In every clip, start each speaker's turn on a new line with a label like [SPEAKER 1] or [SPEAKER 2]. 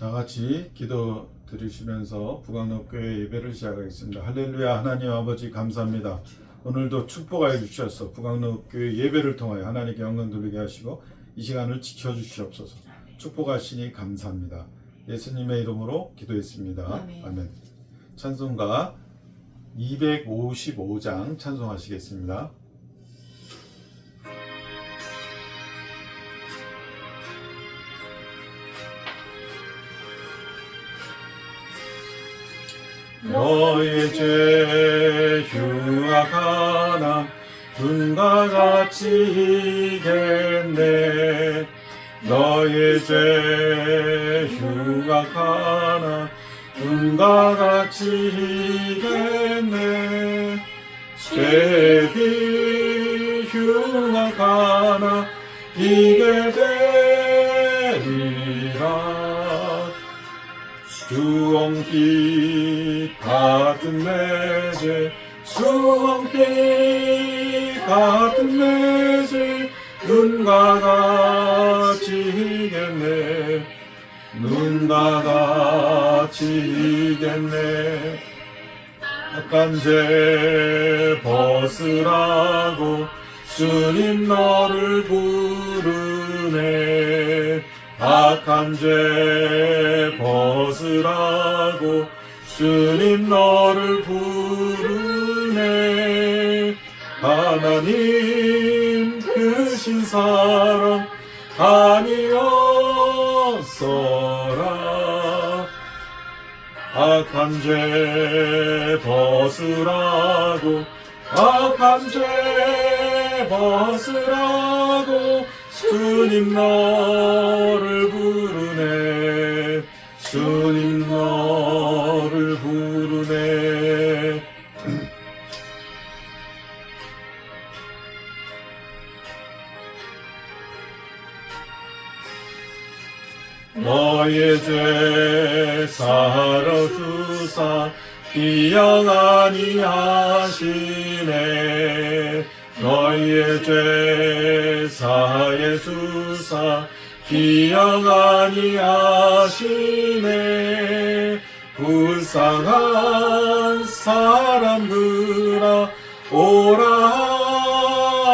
[SPEAKER 1] 다 같이 기도 드리시면서 북악록교회 예배를 시작하겠습니다. 할렐루야. 하나님 아버지 감사합니다. 오늘도 축복하여 주셔서 북악록교회 예배를 통하여 하나님께 영광 돌리게 하시고 이 시간을 지켜주시옵소서. 축복하시니 감사합니다. 예수님의 이름으로 기도했습니다. 아멘. 찬송가 255장 찬송하시겠습니다. 너의 죄 흉악하나 눈과 같이 이겠네. 너의 죄 흉악하나 눈과 같이 이겠네. 죄비 흉악하나 이게 되리라. 주홍빛 같은 내 죄, 주홍빛 같은 내 죄, 눈과 같이 이겠네. 눈과 같이 이겠네. 악한 죄 벗으라고 주님 너를 부르네. 악한 죄 벗으라고 주님 너를 부르네. 하나님 크신 사랑 아니었어라. 악한 죄 벗으라고 악한 죄 벗으라고 주님 너를 부르네. 주님 너를 부르네. 너의 죄 사러 주사 기억 아니하시네. 너의 죄 사해 주사 기억 아니하시네. 불쌍한 사람들아 오라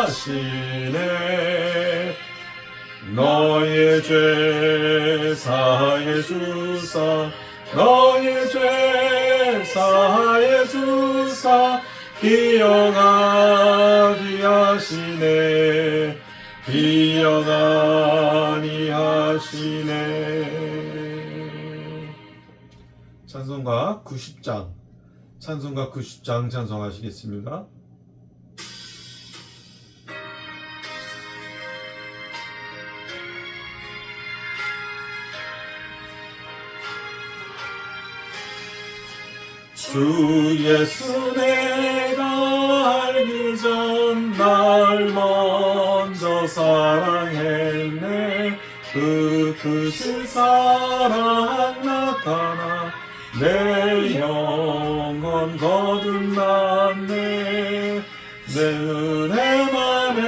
[SPEAKER 1] 하시네. 너의 죄 사해 주사 너의 죄 사해 주사 기억하지 하시네. 기억하니 하시네. 찬송가 90장 찬송가 90장 찬송하시겠습니다. 주 예수 내가 알기 전 날 먼저 사랑했네. 그 크신 사랑 나타나 내 영혼 거듭났네. 내 은혜만을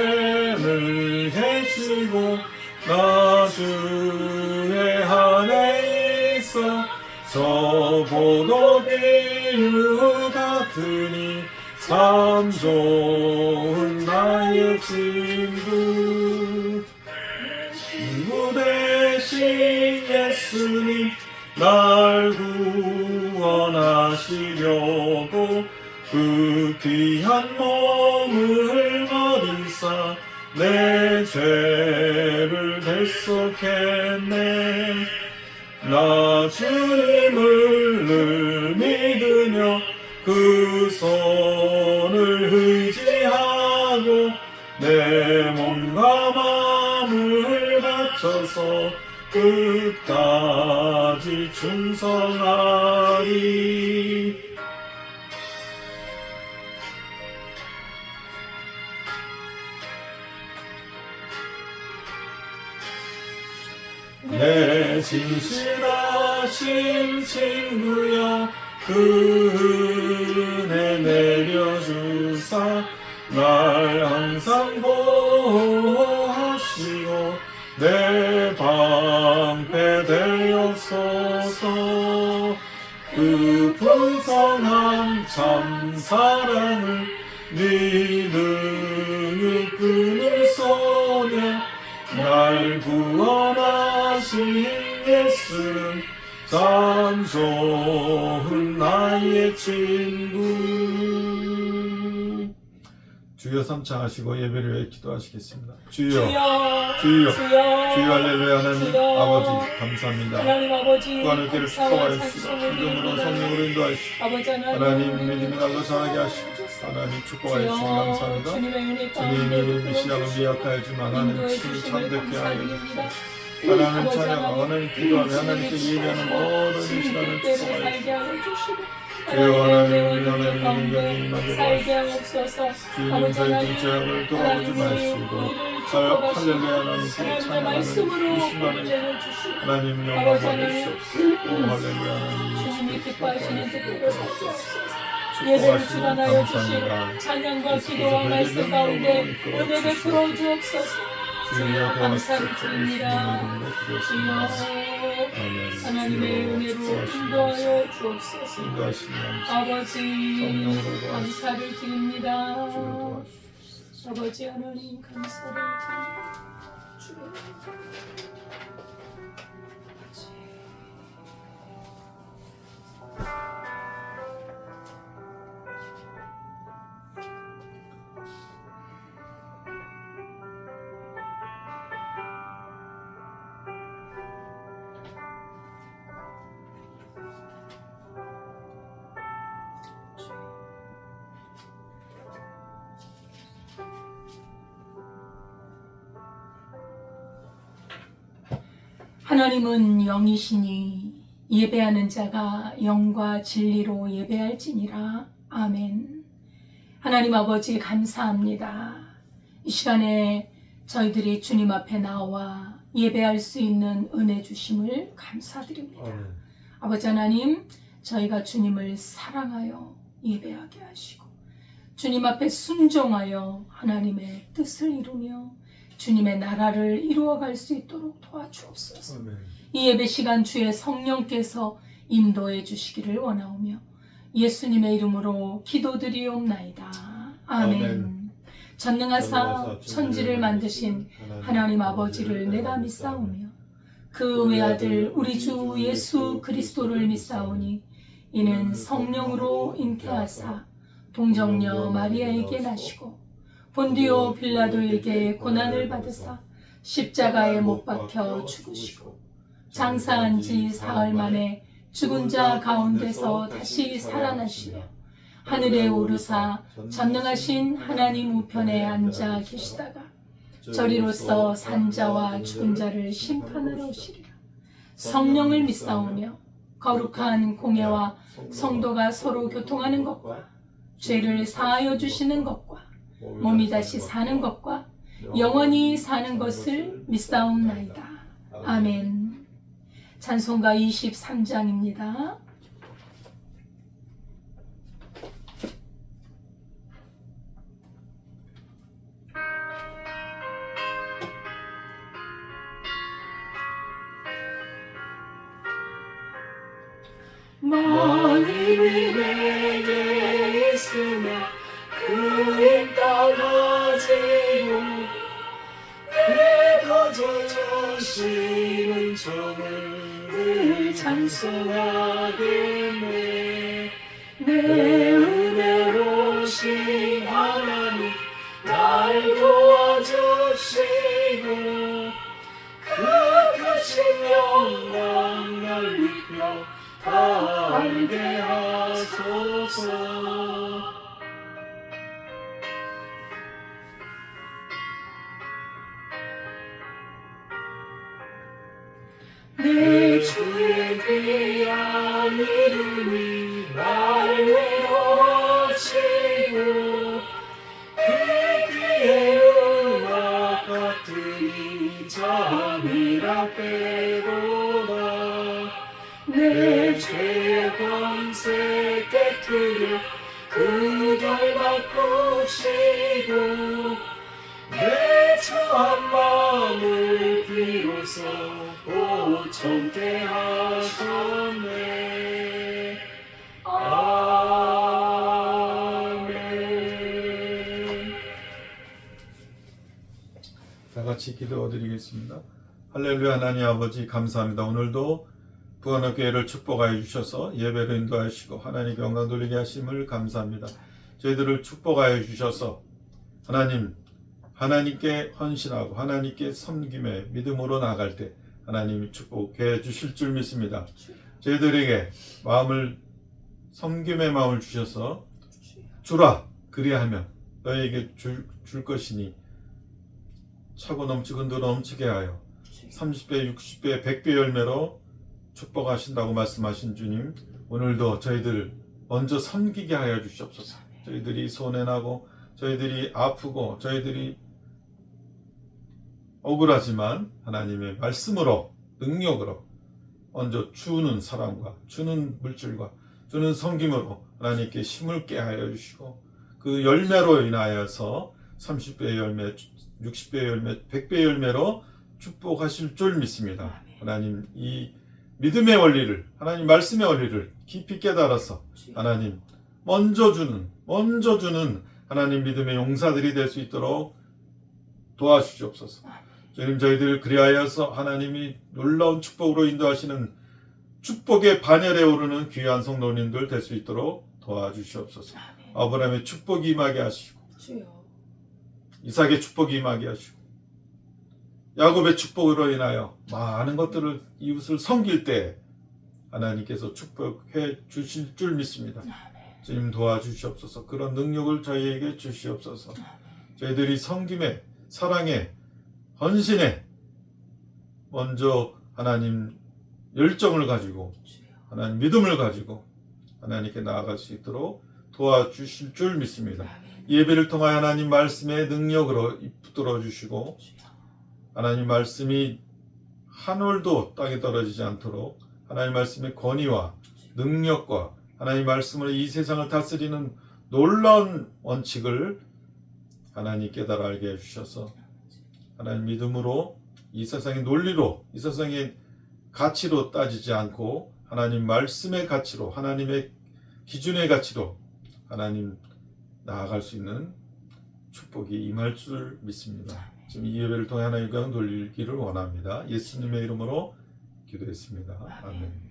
[SPEAKER 1] 늘 해주고 나 주의 안에 있어. 저 보도비유 같으니 참 좋은 나의 친구. 친구 대신 예수님 날 구원하시려고 그 귀한 몸을 어디서 내 죄를 대속했네. 나 주님을 늘 믿으며 그 손을 의지하고 내 몸과 마음을 바쳐서 끝까지 충성하리. 내 진실하신 친구여 그 은혜 내려주사 날 항상 보호하시고 내 방패 되옵소서. 주옵소서. 그 풍성한 참 사랑을 네 능히 끈을 쏘며 날 구원하신 예수 참 좋은 나의 친구. 주여 삼창하시고 예배를 위해 기도하시겠습니다. 주여 주여 주여 할렐루야. 하나님 아버지 감사합니다.
[SPEAKER 2] 하나님 아버지
[SPEAKER 1] 구하는 길을 축복하여 주시고 믿음으로 성령으로 인도하시고 하나님 믿음이 날로 자라게 하시고 하나님 축복하여 주시니 감사합니다. 주님이 이 시간을 미약하였지만 하나님 친히 참되게 하여 주시옵소서. 하나님 찬양하고 하나님 기도하며 하나님께 예배하는 모든 이 시간을 축복하여 주시옵소서. 주여 하나님 영광에
[SPEAKER 2] 살게 하옵소서.
[SPEAKER 1] 주님 저희 죄악을 돌아보지 마시고 할렐루야 하나님께 찬양하는 이 시간을 하나님 영광 받으시옵소서. 오 할렐루야 하나님
[SPEAKER 2] 주님이 기뻐하시는 뜻대로 살게 하옵소서. 예배를 주관하여 주시고 찬양과 기도와 말씀 가운데 은혜 베풀어 주옵소서. 주여 감사를 드립니다. 주여 하나님의 은혜로 인도하여 주옵소서. 아버지 감사를 드립니다. 아버지 하나님 감사를 드립니다. 주여 하나님은 영이시니 예배하는 자가 영과 진리로 예배할지니라. 아멘. 하나님 아버지 감사합니다. 이 시간에 저희들이 주님 앞에 나와 예배할 수 있는 은혜 주심을 감사드립니다. 아버지 하나님, 저희가 주님을 사랑하여 예배하게 하시고 주님 앞에 순종하여 하나님의 뜻을 이루며 주님의 나라를 이루어갈 수 있도록 도와주옵소서. 이 예배 시간 주의 성령께서 인도해 주시기를 원하오며 예수님의 이름으로 기도드리옵나이다. 아멘. 전능하사 천지를 만드신 하나님 아버지를 내가 믿사오며 그 외아들 우리 주 예수 그리스도를 믿사오니 이는 성령으로 잉태하사 동정녀 마리아에게 나시고 본디오 빌라도에게 고난을 받으사 십자가에 못 박혀 죽으시고 장사한 지 사흘 만에 죽은 자 가운데서 다시 살아나시며 하늘에 오르사 전능하신 하나님 우편에 앉아 계시다가 저리로서 산자와 죽은 자를 심판하러 오시리라. 성령을 믿사오며 거룩한 공예와 성도가 서로 교통하는 것과 죄를 사하여 주시는 것과 몸이 다시 사는 것과 영원히 사는 것을 믿사옵나이다. 아멘. 찬송가 23장입니다.
[SPEAKER 3] 만일이 내게 있으면 그 힘 따라지고 내가 저주시는 점을 늘 찬송하겠네. 내 은혜로우신 하나님 날 도와주시고 그 크신 영광 넓히며 다 알게 하소서. 내 주의 귀한 이름이 날 위로하시고 그 귀의 음악 같으니 잠이라 깨도다. 내 죄의 권세 깨트려 그 결박 부시고 내 처한 마음을 비로소 오청케 하소서.
[SPEAKER 1] 다 같이 기도드리겠습니다. 할렐루야. 하나님 아버지 감사합니다. 오늘도 부안학교회를 축복하여 주셔서 예배를 인도하시고 하나님께 영광 돌리게 하심을 감사합니다. 저희들을 축복하여 주셔서 하나님께 헌신하고 하나님께 섬김에 믿음으로 나아갈 때 하나님이 축복해 주실 줄 믿습니다. 저희들에게 섬김의 마음을 주셔서 주라 그리하면 너에게 줄 것이니 차고 넘치고 넘치게 하여 30배, 60배, 100배 열매로 축복하신다고 말씀하신 주님, 오늘도 저희들 먼저 섬기게 하여 주시옵소서. 저희들이 손해나고 저희들이 아프고 저희들이 억울하지만 하나님의 말씀으로 능력으로 먼저 주는 사랑과 주는 물질과 주는 섬김으로 하나님께 힘을 깨 하여 주시고 그 열매로 인하여서 30배 열매, 60배 열매, 100배 열매로 축복하실 줄 믿습니다. 하나님 이 믿음의 원리를, 하나님 말씀의 원리를 깊이 깨달아서 하나님 먼저 주는 하나님 믿음의 용사들이 될 수 있도록 도와주시옵소서. 주님, 저희들 그리하여서 하나님이 놀라운 축복으로 인도하시는 축복의 반열에 오르는 귀한 성도님들 될 수 있도록 도와주시옵소서. 아브라함의 축복이 임하게 하시고 이삭의 축복이 임하게 하시고 야곱의 축복으로 인하여 많은 것들을 이웃을 섬길 때 하나님께서 축복해 주실 줄 믿습니다. 주님 도와주시옵소서. 그런 능력을 저희에게 주시옵소서. 저희들이 섬김에, 사랑에, 헌신에 먼저 하나님 열정을 가지고 하나님 믿음을 가지고 하나님께 나아갈 수 있도록 도와주실 줄 믿습니다. 예배를 통하여 하나님 말씀의 능력으로 붙들어 주시고 하나님 말씀이 한 올도 땅에 떨어지지 않도록 하나님 말씀의 권위와 능력과 하나님 말씀으로 이 세상을 다스리는 놀라운 원칙을 하나님 깨달아 알게 해주셔서 하나님 믿음으로 이 세상의 논리로 이 세상의 가치로 따지지 않고 하나님 말씀의 가치로 하나님의 기준의 가치로 하나님 나아갈 수 있는 축복이 임할 줄 믿습니다. 지금 이 예배를 통해 하나님 영광 돌리기를 원합니다. 예수님의 이름으로 기도했습니다. 아멘.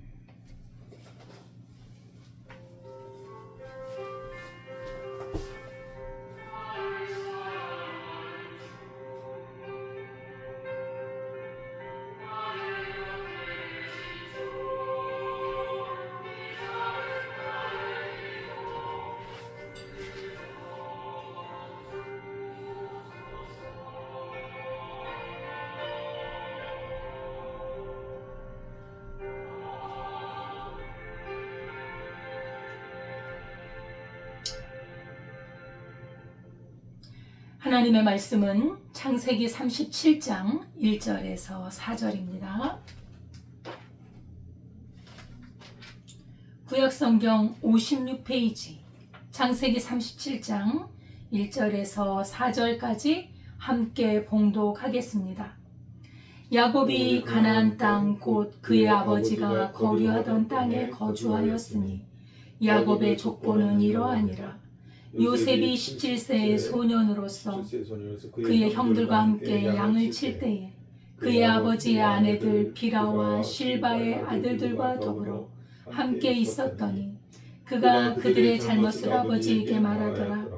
[SPEAKER 2] 하나님의 말씀은 창세기 37장 1절에서 4절입니다. 구약성경 56페이지 창세기 37장 1절에서 4절까지 함께 봉독하겠습니다. 야곱이 가나안 땅 곧 그의 아버지가 거류하던 땅에 거주하였으니 야곱의 족보는 이러하니라. 요셉이 17세의 소년으로서 그의 형들과 함께 양을 칠 때에 그의 아버지의 아내들 비라와 실바의 아들들과 더불어 함께 있었더니 그가 그들의 잘못을 아버지에게 말하더라.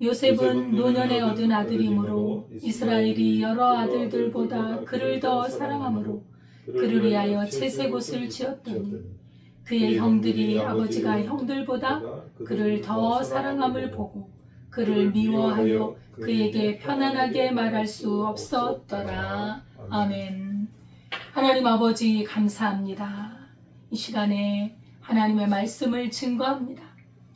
[SPEAKER 2] 요셉은 노년에 얻은 아들이므로 이스라엘이 여러 아들들보다 그를 더 사랑하므로 그를 위하여 채색옷을 지었더니 그의 형들이 아버지가 형들보다 그를 더 사랑함을 보고 그를 미워하여 그에게 편안하게 말할 수 없었더라. 아멘. 하나님 아버지 감사합니다. 이 시간에 하나님의 말씀을 증거합니다.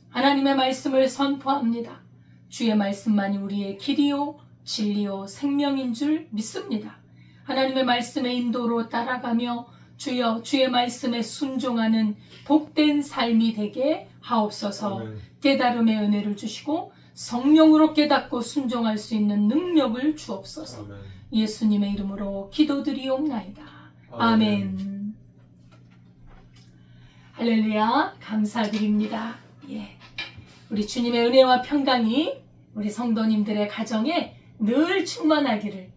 [SPEAKER 2] 하나님의 말씀을 선포합니다. 주의 말씀만이 우리의 길이요 진리요 생명인 줄 믿습니다. 하나님의 말씀의 인도로 따라가며 주여 주의 말씀에 순종하는 복된 삶이 되게 하옵소서. 아멘. 깨달음의 은혜를 주시고 성령으로 깨닫고 순종할 수 있는 능력을 주옵소서. 아멘. 예수님의 이름으로 기도드리옵나이다. 아멘. 할렐루야. 감사드립니다. 예. 우리 주님의 은혜와 평강이 우리 성도님들의 가정에 늘 충만하기를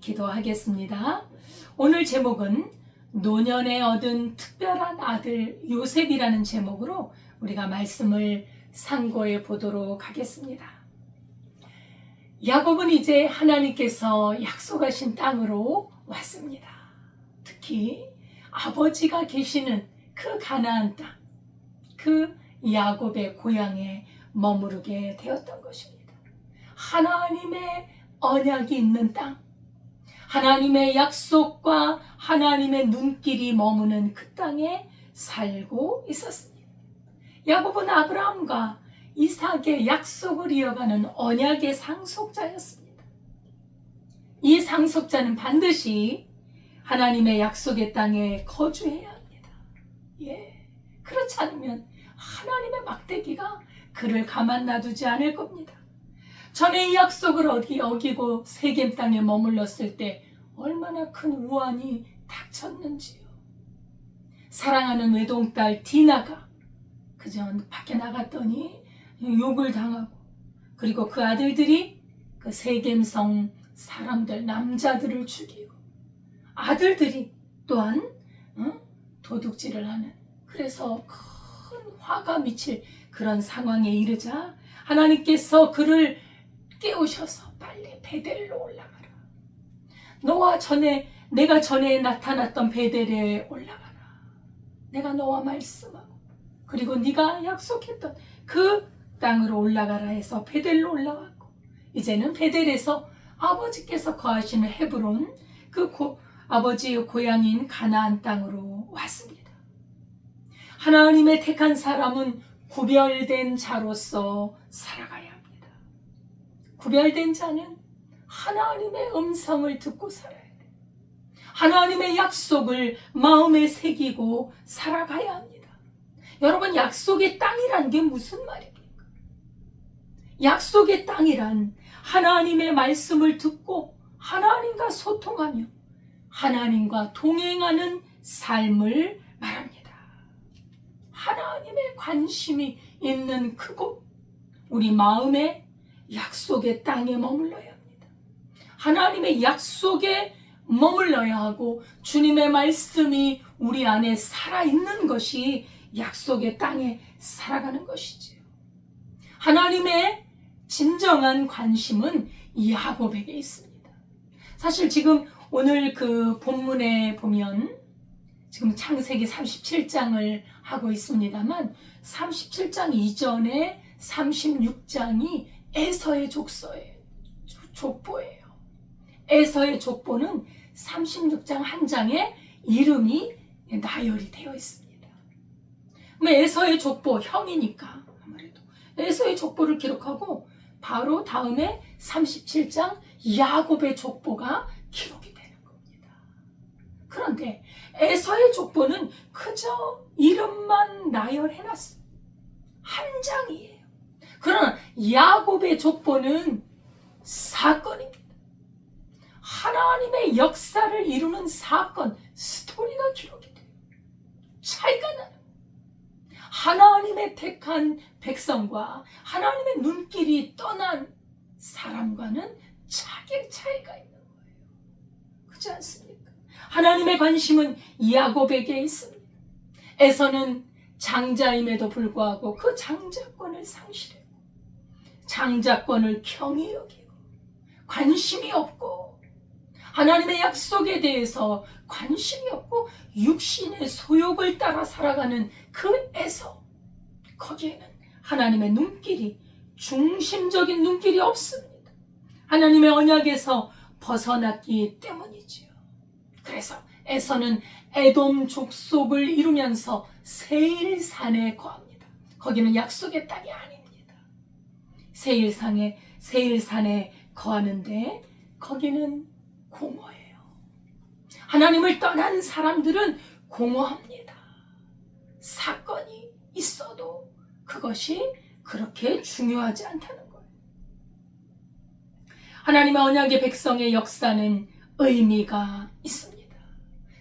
[SPEAKER 2] 기도하겠습니다. 오늘 제목은 노년에 얻은 특별한 아들 요셉이라는 제목으로 우리가 말씀을 상고해 보도록 하겠습니다. 야곱은 이제 하나님께서 약속하신 땅으로 왔습니다. 특히 아버지가 계시는 그 가나안 땅, 그 야곱의 고향에 머무르게 되었던 것입니다. 하나님의 언약이 있는 땅, 하나님의 약속과 하나님의 눈길이 머무는 그 땅에 살고 있었습니다. 야곱은 아브라함과 이삭의 약속을 이어가는 언약의 상속자였습니다. 이 상속자는 반드시 하나님의 약속의 땅에 거주해야 합니다. 그렇지 않으면 하나님의 막대기가 그를 가만 놔두지 않을 겁니다. 전에 이 약속을 어기고 세겜 땅에 머물렀을 때 얼마나 큰 우환이 닥쳤는지요. 사랑하는 외동딸 디나가 그저 밖에 나갔더니 욕을 당하고, 그리고 그 아들들이 그 세겜성 사람들 남자들을 죽이고, 아들들이 또한 도둑질을 하는, 그래서 큰 화가 미칠 그런 상황에 이르자 하나님께서 그를 깨우셔서 빨리 베델로 올라가라. 내가 전에 나타났던 베델에 올라가라. 내가 너와 말씀하고 그리고 네가 약속했던 그 땅으로 올라가라 해서 베델로 올라왔고, 이제는 베델에서 아버지께서 거하시는 헤브론, 아버지의 고향인 가나안 땅으로 왔습니다. 하나님의 택한 사람은 구별된 자로서 살아가야 합니다. 구별된 자는 하나님의 음성을 듣고 살아야 돼요. 하나님의 약속을 마음에 새기고 살아가야 합니다. 여러분, 약속의 땅이란 게 무슨 말입니까? 약속의 땅이란 하나님의 말씀을 듣고 하나님과 소통하며 하나님과 동행하는 삶을 말합니다. 하나님의 관심이 있는 그곳, 우리 마음의 약속의 땅에 머물러야 합니다. 하나님의 약속에 머물러야 하고 주님의 말씀이 우리 안에 살아있는 것이 약속의 땅에 살아가는 것이지요. 하나님의 진정한 관심은 야곱에게 있습니다. 사실 지금 오늘 그 본문에 보면 지금 창세기 37장을 하고 있습니다만 37장 이전에 36장이 에서의 족보예요. 에서의 족보는 36장 한 장에 이름이 나열이 되어 있습니다. 에서의 족보, 형이니까 아무래도 에서의 족보를 기록하고 바로 다음에 37장 야곱의 족보가 기록이 되는 겁니다. 그런데 에서의 족보는 그저 이름만 나열해놨어요. 한 장이에요. 그러나 야곱의 족보는 사건입니다. 하나님의 역사를 이루는 사건, 스토리가 기록이 돼요. 차이가 나는, 하나님의 택한 백성과 하나님의 눈길이 떠난 사람과는 차이가 있는 거예요. 그렇지 않습니까? 하나님의 관심은 야곱에게 있습니다. 에서는 장자임에도 불구하고 그 장자권을 상실했고, 장자권을 경히 여기고, 관심이 없고, 하나님의 약속에 대해서 관심이 없고 육신의 소욕을 따라 살아가는 그 에서, 거기에는 하나님의 눈길이, 중심적인 눈길이 없습니다. 하나님의 언약에서 벗어났기 때문이지요. 그래서 에서는 에돔 족속을 이루면서 세일산에 거합니다. 거기는 약속의 땅이 아닙니다. 세일산에 거하는데 거기는 공허해요. 하나님을 떠난 사람들은 공허합니다. 사건이 있어도 그것이 그렇게 중요하지 않다는 거예요. 하나님의 언약의 백성의 역사는 의미가 있습니다.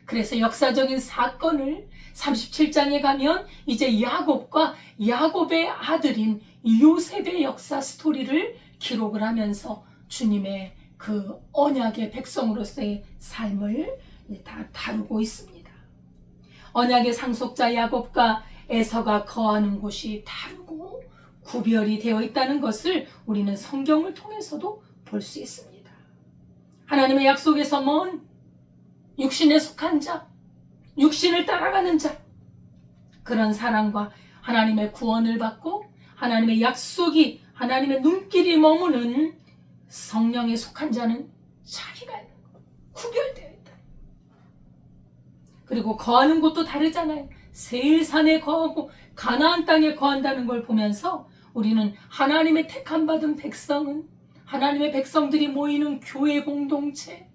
[SPEAKER 2] 그래서 역사적인 사건을 37장에 가면 이제 야곱과 야곱의 아들인 요셉의 역사 스토리를 기록을 하면서 주님의 그 언약의 백성으로서의 삶을 다 다루고 있습니다. 언약의 상속자 야곱과 에서가 거하는 곳이 다르고 구별이 되어 있다는 것을 우리는 성경을 통해서도 볼 수 있습니다. 하나님의 약속에서 먼 육신에 속한 자, 육신을 따라가는 자, 그런 사람과 하나님의 구원을 받고 하나님의 약속이 하나님의 눈길이 머무는 성령에 속한 자는 차이가 있는 거, 구별되어 있다. 그리고 거하는 곳도 다르잖아요. 세일산에 거하고 가나안 땅에 거한다는 걸 보면서 우리는 하나님의 택함 받은 백성은 하나님의 백성들이 모이는 교회 공동체,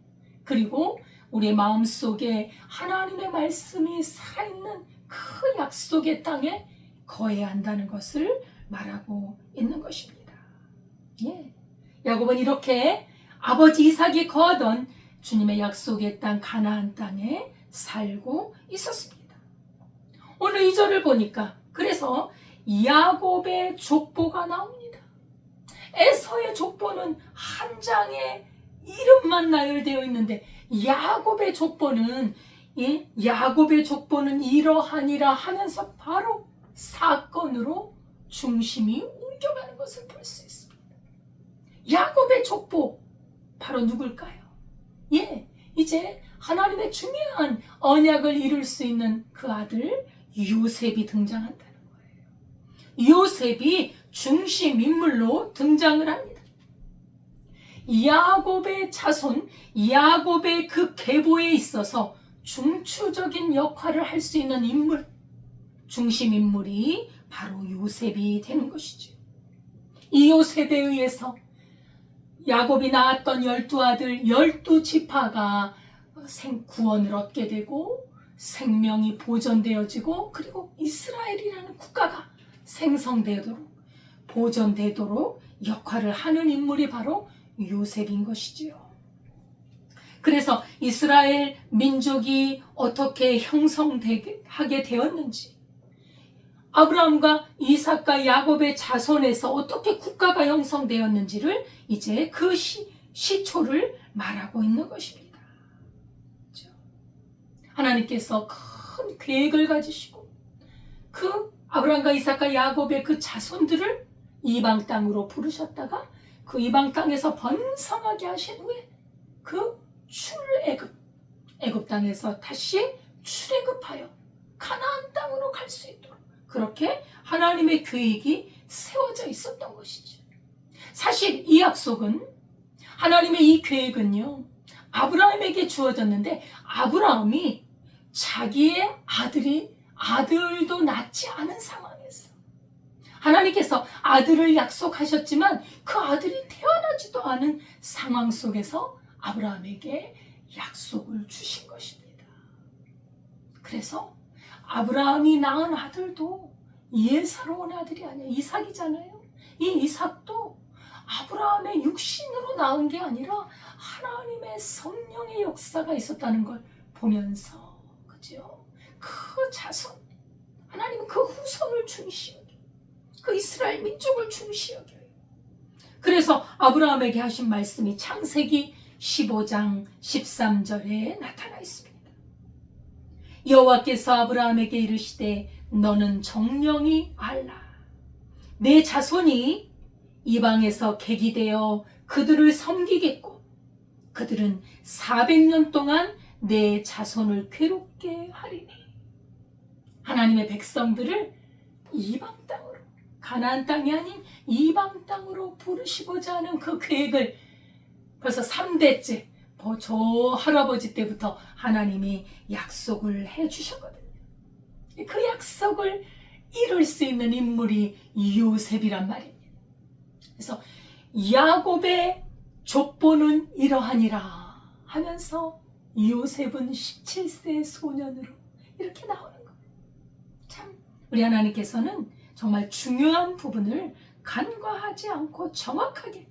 [SPEAKER 2] 그리고 우리의 마음속에 하나님의 말씀이 살아있는 그 약속의 땅에 거해야 한다는 것을 말하고 있는 것입니다. 예. 야곱은 이렇게 아버지 이삭이 거하던 주님의 약속의 땅 가나안 땅에 살고 있었습니다. 오늘 2절을 보니까 그래서 야곱의 족보가 나옵니다. 에서의 족보는 한 장의 이름만 나열되어 있는데 야곱의 족보는 이러하니라 하면서 바로 사건으로 중심이 옮겨가는 것을 볼 수 있습니다. 야곱의 족보 바로 누굴까요? 예, 이제 하나님의 중요한 언약을 이룰 수 있는 그 아들 요셉이 등장한다는 거예요. 요셉이 중심 인물로 등장을 합니다. 야곱의 자손, 야곱의 그 계보에 있어서 중추적인 역할을 할 수 있는 인물, 중심 인물이 바로 요셉이 되는 것이죠. 이 요셉에 의해서 야곱이 낳았던 12아들 12지파가 구원을 얻게 되고 생명이 보존되어지고 그리고 이스라엘이라는 국가가 생성되도록 보존되도록 역할을 하는 인물이 바로 요셉인 것이지요. 그래서 이스라엘 민족이 어떻게 형성하게 되었는지, 아브라함과 이삭과 야곱의 자손에서 어떻게 국가가 형성되었는지를 이제 그 시초를 말하고 있는 것입니다. 그렇죠? 하나님께서 큰 계획을 가지시고 그 아브라함과 이삭과 야곱의 그 자손들을 이방 땅으로 부르셨다가 그 이방 땅에서 번성하게 하신 후에 그 애굽 땅에서 다시 출애굽하여 가나안 땅으로 갈 수 있도록 그렇게 하나님의 계획이 세워져 있었던 것이죠. 사실 이 약속은 하나님의 이 계획은요 아브라함에게 주어졌는데 아브라함이 자기의 아들도 낳지 않은 상황에서 하나님께서 아들을 약속하셨지만 그 아들이 태어나지도 않은 상황 속에서 아브라함에게 약속을 주신 것입니다. 그래서 아브라함이 낳은 아들도 예사로운 아들이 아니야. 이삭이잖아요. 이 이삭도 아브라함의 육신으로 낳은 게 아니라 하나님의 성령의 역사가 있었다는 걸 보면서, 그죠? 그 자손, 하나님은 그 후손을 중시 여겨요. 그 이스라엘 민족을 중시 여겨요. 그래서 아브라함에게 하신 말씀이 창세기 15장 13절에 나타나 있습니다. 여호와께서 아브라함에게 이르시되 너는 정령이 알라. 내 자손이 이방에서 객이 되어 그들을 섬기겠고 그들은 400년 동안 내 자손을 괴롭게 하리니. 하나님의 백성들을 이방 땅으로, 가나안 땅이 아닌 이방 땅으로 부르시고자 하는 그 계획을 벌써 3대째 저 할아버지 때부터 하나님이 약속을 해주셨거든요. 그 약속을 이룰 수 있는 인물이 요셉이란 말입니다. 그래서 야곱의 족보는 이러하니라 하면서 요셉은 17세 소년으로 이렇게 나오는 거예요. 참 우리 하나님께서는 정말 중요한 부분을 간과하지 않고 정확하게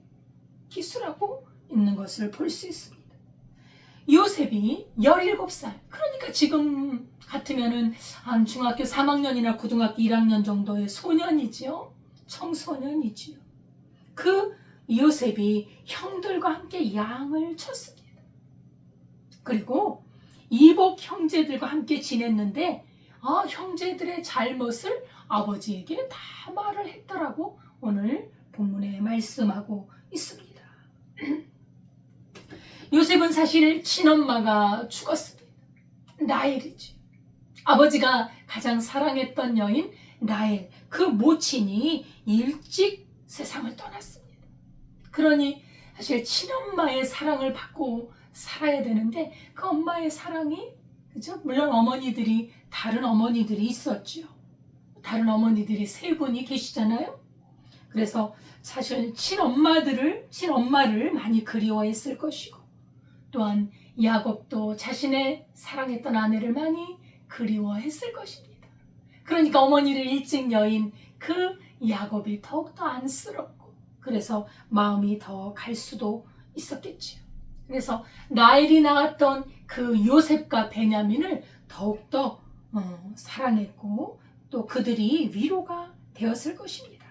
[SPEAKER 2] 기술하고 있는 것을 볼 수 있습니다. 요셉이 17살, 그러니까 지금 같으면은 한 중학교 3학년이나 고등학교 1학년 정도의 소년이지요. 청소년이지요. 그 요셉이 형들과 함께 양을 쳤습니다. 그리고 이복 형제들과 함께 지냈는데 형제들의 잘못을 아버지에게 다 말을 했더라고 오늘 본문에 말씀하고 있습니다. 요셉은 사실 친엄마가 죽었습니다. 라헬이지. 아버지가 가장 사랑했던 여인 라헬, 그 모친이 일찍 세상을 떠났습니다. 그러니 사실 친엄마의 사랑을 받고 살아야 되는데 그 엄마의 사랑이, 그죠? 물론 다른 어머니들이 있었죠. 다른 어머니들이 3분이 계시잖아요. 그래서 사실 친엄마를 많이 그리워했을 것이고, 또한 야곱도 자신의 사랑했던 아내를 많이 그리워했을 것입니다. 그러니까 어머니를 일찍 여인 그 야곱이 더욱더 안쓰럽고, 그래서 마음이 더 갈 수도 있었겠지요. 그래서 라헬이 낳았던 그 요셉과 베냐민을 더욱더 사랑했고, 또 그들이 위로가 되었을 것입니다.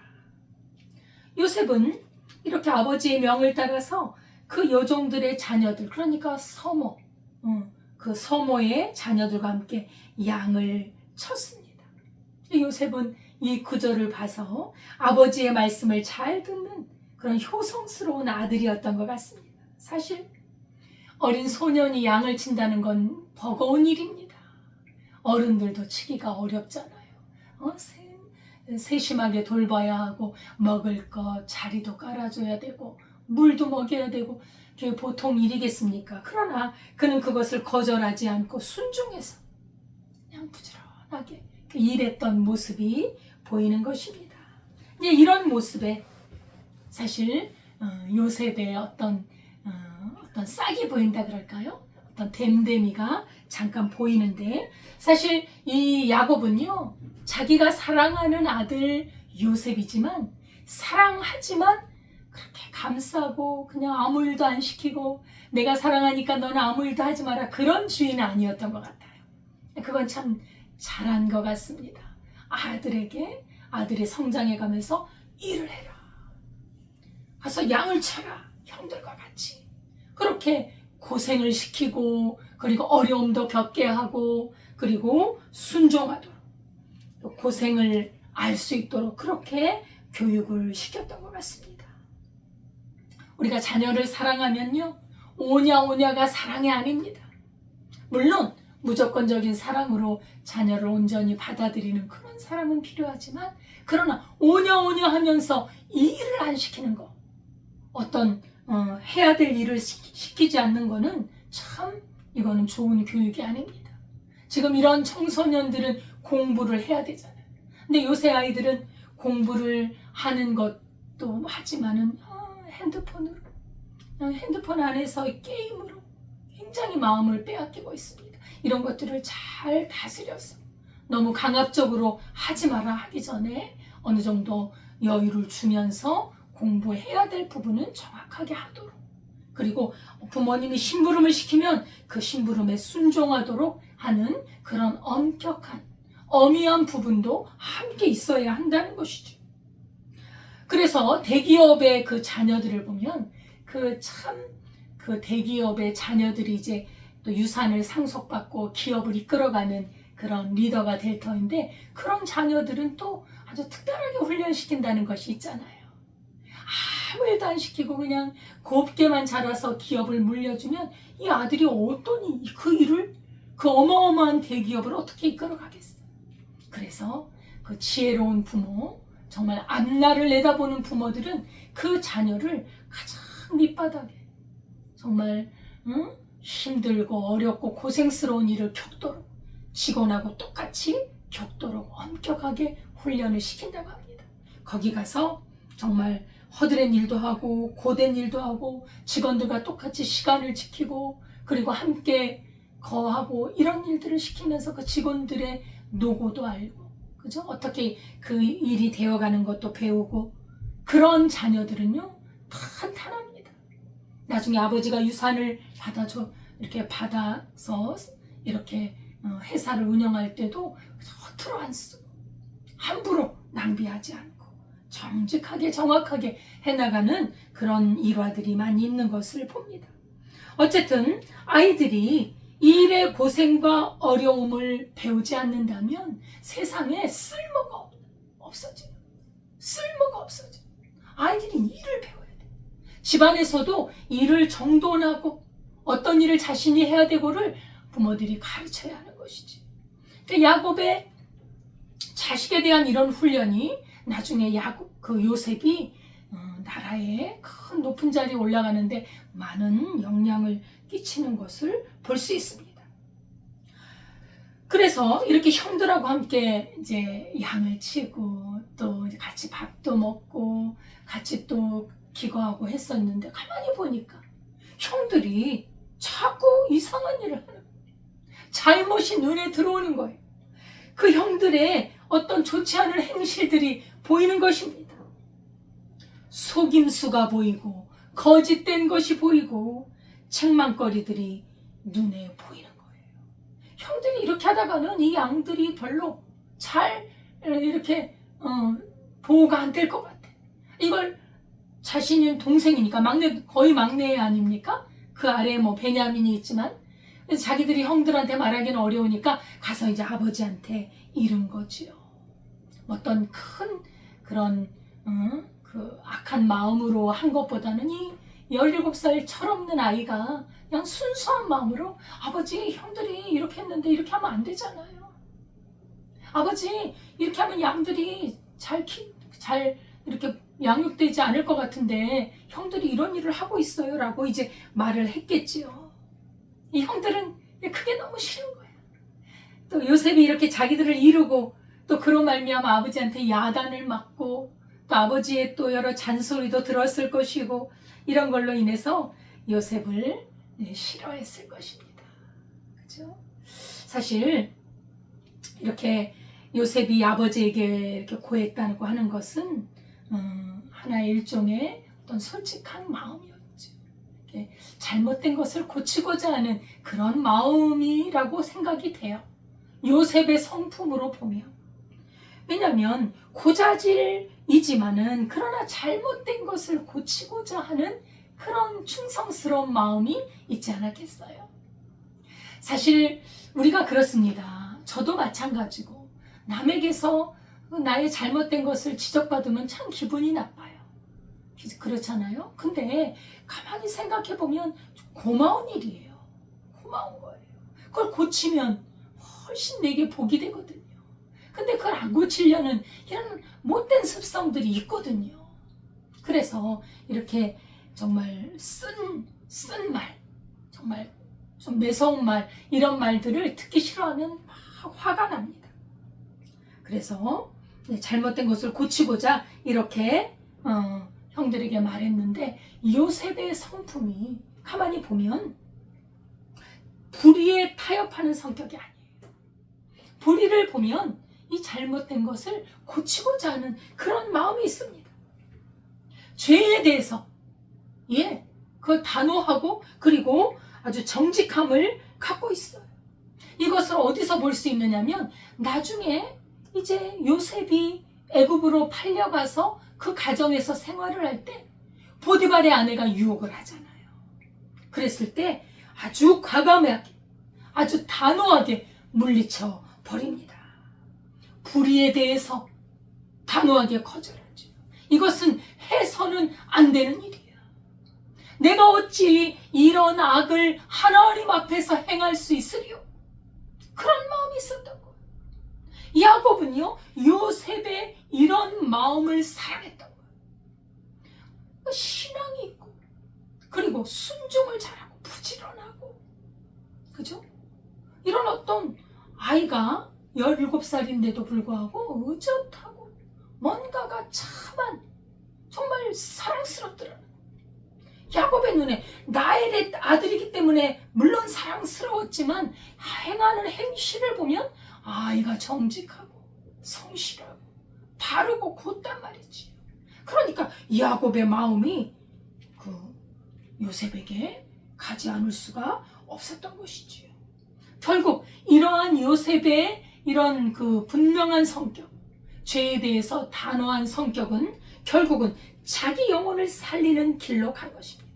[SPEAKER 2] 요셉은 이렇게 아버지의 명을 따라서 그 여종들의 자녀들, 그러니까 서모, 그 서모의 자녀들과 함께 양을 쳤습니다. 요셉은 이 구절을 봐서 아버지의 말씀을 잘 듣는 그런 효성스러운 아들이었던 것 같습니다. 사실 어린 소년이 양을 친다는 건 버거운 일입니다. 어른들도 치기가 어렵잖아요. 세심하게 돌봐야 하고, 먹을 것, 자리도 깔아줘야 되고, 물도 먹여야 되고, 그게 보통 일이겠습니까? 그러나 그는 그것을 거절하지 않고 순종해서 그냥 부지런하게 일했던 모습이 보이는 것입니다. 이런 모습에 사실 요셉의 어떤 싹이 보인다 그럴까요? 어떤 됨됨이가 잠깐 보이는데, 사실 이 야곱은요, 자기가 사랑하는 아들 요셉이지만, 사랑하지만 그렇게 감싸고 그냥 아무 일도 안 시키고, 내가 사랑하니까 너는 아무 일도 하지 마라, 그런 주인은 아니었던 것 같아요. 그건 참 잘한 것 같습니다. 아들이 성장해 가면서 일을 해라, 가서 양을 쳐라, 형들과 같이. 그렇게 고생을 시키고, 그리고 어려움도 겪게 하고, 그리고 순종하도록, 또 고생을 알 수 있도록 그렇게 교육을 시켰던 것 같습니다. 우리가 자녀를 사랑하면요, 오냐오냐가 사랑이 아닙니다. 물론 무조건적인 사랑으로 자녀를 온전히 받아들이는 그런 사랑은 필요하지만, 그러나 오냐오냐 하면서 이 일을 안 시키는 거, 어떤 해야 될 일을 시키지 않는 거는 참, 이거는 좋은 교육이 아닙니다. 지금 이런 청소년들은 공부를 해야 되잖아요. 근데 요새 아이들은 공부를 하는 것도 하지만은 핸드폰 안에서 게임으로 굉장히 마음을 빼앗기고 있습니다. 이런 것들을 잘 다스려서 너무 강압적으로 하지 마라 하기 전에 어느 정도 여유를 주면서 공부해야 될 부분은 정확하게 하도록, 그리고 부모님이 심부름을 시키면 그 심부름에 순종하도록 하는 그런 엄격한, 엄히한 부분도 함께 있어야 한다는 것이죠. 그래서 대기업의 그 자녀들을 보면 그 대기업의 자녀들이 이제 또 유산을 상속받고 기업을 이끌어가는 그런 리더가 될 터인데, 그런 자녀들은 또 아주 특별하게 훈련시킨다는 것이 있잖아요. 아무 일도 안 시키고 그냥 곱게만 자라서 기업을 물려주면 이 아들이 어떤 그 어마어마한 대기업을 어떻게 이끌어가겠어요. 그래서 그 지혜로운 부모, 정말 앞날을 내다보는 부모들은 그 자녀를 가장 밑바닥에 정말 힘들고 어렵고 고생스러운 일을 겪도록, 직원하고 똑같이 겪도록 엄격하게 훈련을 시킨다고 합니다. 거기 가서 정말 허드렛 일도 하고 고된 일도 하고, 직원들과 똑같이 시간을 지키고, 그리고 함께 거하고, 이런 일들을 시키면서 그 직원들의 노고도 알고, 그죠? 어떻게 그 일이 되어가는 것도 배우고, 그런 자녀들은요 탄탄합니다. 나중에 아버지가 유산을 받아서 이렇게 회사를 운영할 때도 허투루 안 쓰고, 함부로 낭비하지 않고 정직하게 정확하게 해나가는 그런 일화들이 많이 있는 것을 봅니다. 어쨌든 아이들이 이 일의 고생과 어려움을 배우지 않는다면 세상에 쓸모가 없어져요. 쓸모가 없어져요. 아이들이 일을 배워야 돼요. 집안에서도 일을 정돈하고 어떤 일을 자신이 해야 되고를 부모들이 가르쳐야 하는 것이지. 그러니까 야곱의 자식에 대한 이런 훈련이 나중에 요셉이 나라의 큰 높은 자리에 올라가는데 많은 영향을 끼치는 것을 볼 수 있습니다. 그래서 이렇게 형들하고 함께 이제 양을 치고 또 같이 밥도 먹고 같이 또 기거하고 했었는데 가만히 보니까 형들이 자꾸 이상한 일을 하는 거예요. 잘못이 눈에 들어오는 거예요. 그 형들의 어떤 좋지 않은 행실들이 보이는 것입니다. 속임수가 보이고 거짓된 것이 보이고 책망거리들이 눈에 보이는 거예요. 형들이 이렇게 하다가는 이 양들이 별로 잘 이렇게 보호가 안 될 것 같아. 이걸 자신이 동생이니까 거의 막내 아닙니까? 그 아래에 뭐 베냐민이 있지만 자기들이 형들한테 말하기는 어려우니까 가서 이제 아버지한테 이른 거지요. 어떤 큰 그런 그 악한 마음으로 한 것보다는 이 17살 철없는 아이가 그냥 순수한 마음으로 아버지 형들이 이렇게 했는데 이렇게 하면 안 되잖아요. 아버지 이렇게 하면 양들이 잘 이렇게 양육되지 않을 것 같은데 형들이 이런 일을 하고 있어요 라고 이제 말을 했겠지요. 이 형들은 그게 너무 싫은 거예요. 또 요셉이 이렇게 자기들을 이루고 또 그런 말미암아 아버지한테 야단을 맞고 또 아버지의 또 여러 잔소리도 들었을 것이고 이런 걸로 인해서 요셉을 싫어했을 것입니다. 그렇죠? 사실 이렇게 요셉이 아버지에게 이렇게 고했다고 하는 것은 하나의 일종의 어떤 솔직한 마음이었죠. 잘못된 것을 고치고자 하는 그런 마음이라고 생각이 돼요. 요셉의 성품으로 보면. 왜냐하면 고자질이지만은 그러나 잘못된 것을 고치고자 하는 그런 충성스러운 마음이 있지 않았겠어요. 사실 우리가 그렇습니다. 저도 마찬가지고 남에게서 나의 잘못된 것을 지적받으면 참 기분이 나빠요. 그렇잖아요. 근데 가만히 생각해보면 고마운 일이에요. 고마운 거예요. 그걸 고치면 훨씬 내게 복이 되거든요. 근데 그걸 안 고치려는 이런 못된 습성들이 있거든요. 그래서 이렇게 정말 쓴 말, 정말 좀 매서운 말, 이런 말들을 듣기 싫어하면 막 화가 납니다. 그래서 잘못된 것을 고치고자 이렇게 형들에게 말했는데 요셉의 성품이 가만히 보면 불의에 타협하는 성격이 아니에요. 불의를 보면 이 잘못된 것을 고치고자 하는 그런 마음이 있습니다. 죄에 대해서 그 단호하고 그리고 아주 정직함을 갖고 있어요. 이것을 어디서 볼 수 있느냐면 나중에 이제 요셉이 애굽으로 팔려가서 그 가정에서 생활을 할 때 보디발의 아내가 유혹을 하잖아요. 그랬을 때 아주 과감하게 아주 단호하게 물리쳐 버립니다. 불의에 대해서 단호하게 거절하죠. 이것은 해서는 안 되는 일이에요. 내가 어찌 이런 악을 하나님 앞에서 행할 수 있으리요? 그런 마음이 있었던 거예요. 야곱은요, 요셉의 이런 마음을 사랑했던 거예요. 신앙이 있고, 그리고 순종을 잘하고, 부지런하고, 그죠? 이런 어떤 아이가 17살인데도 불구하고 의젓하고, 뭔가가 참한, 정말 사랑스럽더라고요. 야곱의 눈에 나의 아들이기 때문에 물론 사랑스러웠지만 행하는 행실을 보면 아이가 정직하고 성실하고 바르고 곧단 말이지. 그러니까 야곱의 마음이 그 요셉에게 가지 않을 수가 없었던 것이지요. 결국 이러한 요셉의 이런 그 분명한 성격, 죄에 대해서 단호한 성격은 결국은 자기 영혼을 살리는 길로 간 것입니다.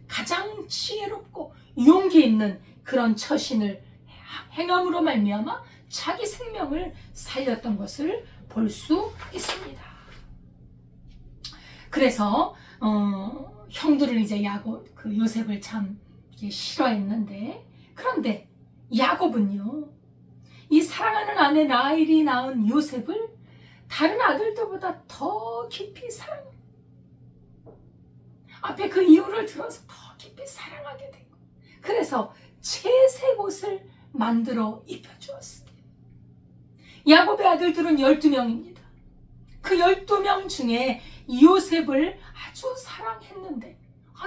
[SPEAKER 2] 가장 지혜롭고 용기 있는 그런 처신을 행함으로 말미암아 자기 생명을 살렸던 것을 볼 수 있습니다. 그래서 형들은 이제 요셉을 참 싫어했는데, 그런데 야곱은요, 이 사랑하는 아내 라헬이 낳은 요셉을 다른 아들들보다 더 깊이 사랑합니다. 앞에 그 이유를 들어서 더 깊이 사랑하게 되고, 그래서 채색 옷을 만들어 입혀주었습니다. 야곱의 아들들은 12명입니다. 그 12명 중에 요셉을 아주 사랑했는데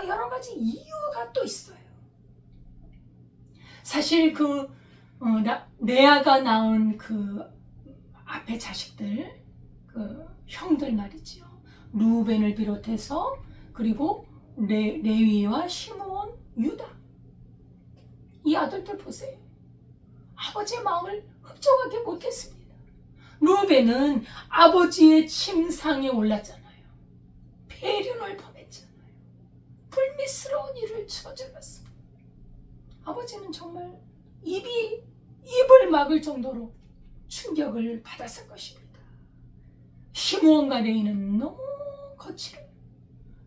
[SPEAKER 2] 여러 가지 이유가 또 있어요. 사실 레아가 낳은 그 앞에 자식들, 그 형들 말이지요. 루벤을 비롯해서, 그리고 레위와 시므온, 유다, 이 아들들 보세요. 아버지의 마음을 흡족하게 못했습니다. 루벤은 아버지의 침상에 올랐잖아요. 폐륜을 범했잖아요. 불미스러운 일을 저질렀습니다. 아버지는 정말 입을 막을 정도로 충격을 받았을 것입니다. 시므온과 레위는 너무 거칠어요.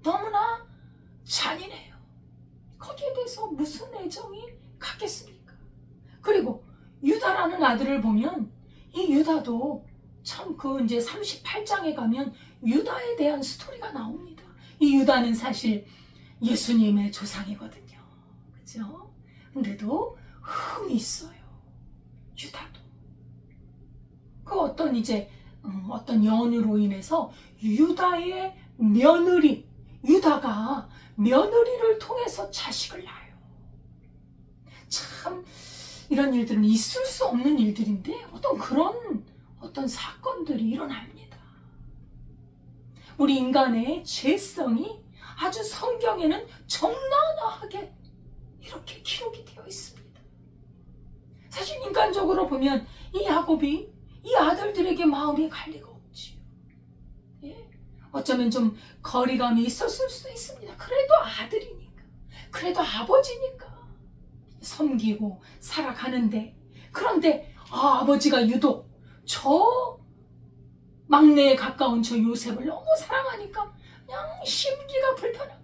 [SPEAKER 2] 너무나 잔인해요. 거기에 대해서 무슨 애정이 갔겠습니까? 그리고 유다라는 아들을 보면 이 유다도 참 이제 38장에 가면 유다에 대한 스토리가 나옵니다. 이 유다는 사실 예수님의 조상이거든요. 그죠? 근데도 흠이 있어요. 유다도. 어떤 연유로 인해서 유다가 며느리를 통해서 자식을 낳아요. 참 이런 일들은 있을 수 없는 일들인데 어떤 사건들이 일어납니다. 우리 인간의 죄성이 아주 성경에는 적나라하게 이렇게 기록이 되어 있습니다. 사실 인간적으로 보면 이 야곱이 이 아들들에게 마음이 갈 리가 없지요. 예? 어쩌면 좀 거리감이 있었을 수도 있습니다. 그래도 아들이니까, 그래도 아버지니까 섬기고 살아가는데, 그런데 아버지가 유독 저 막내에 가까운 저 요셉을 너무 사랑하니까 그냥 심기가 불편하고,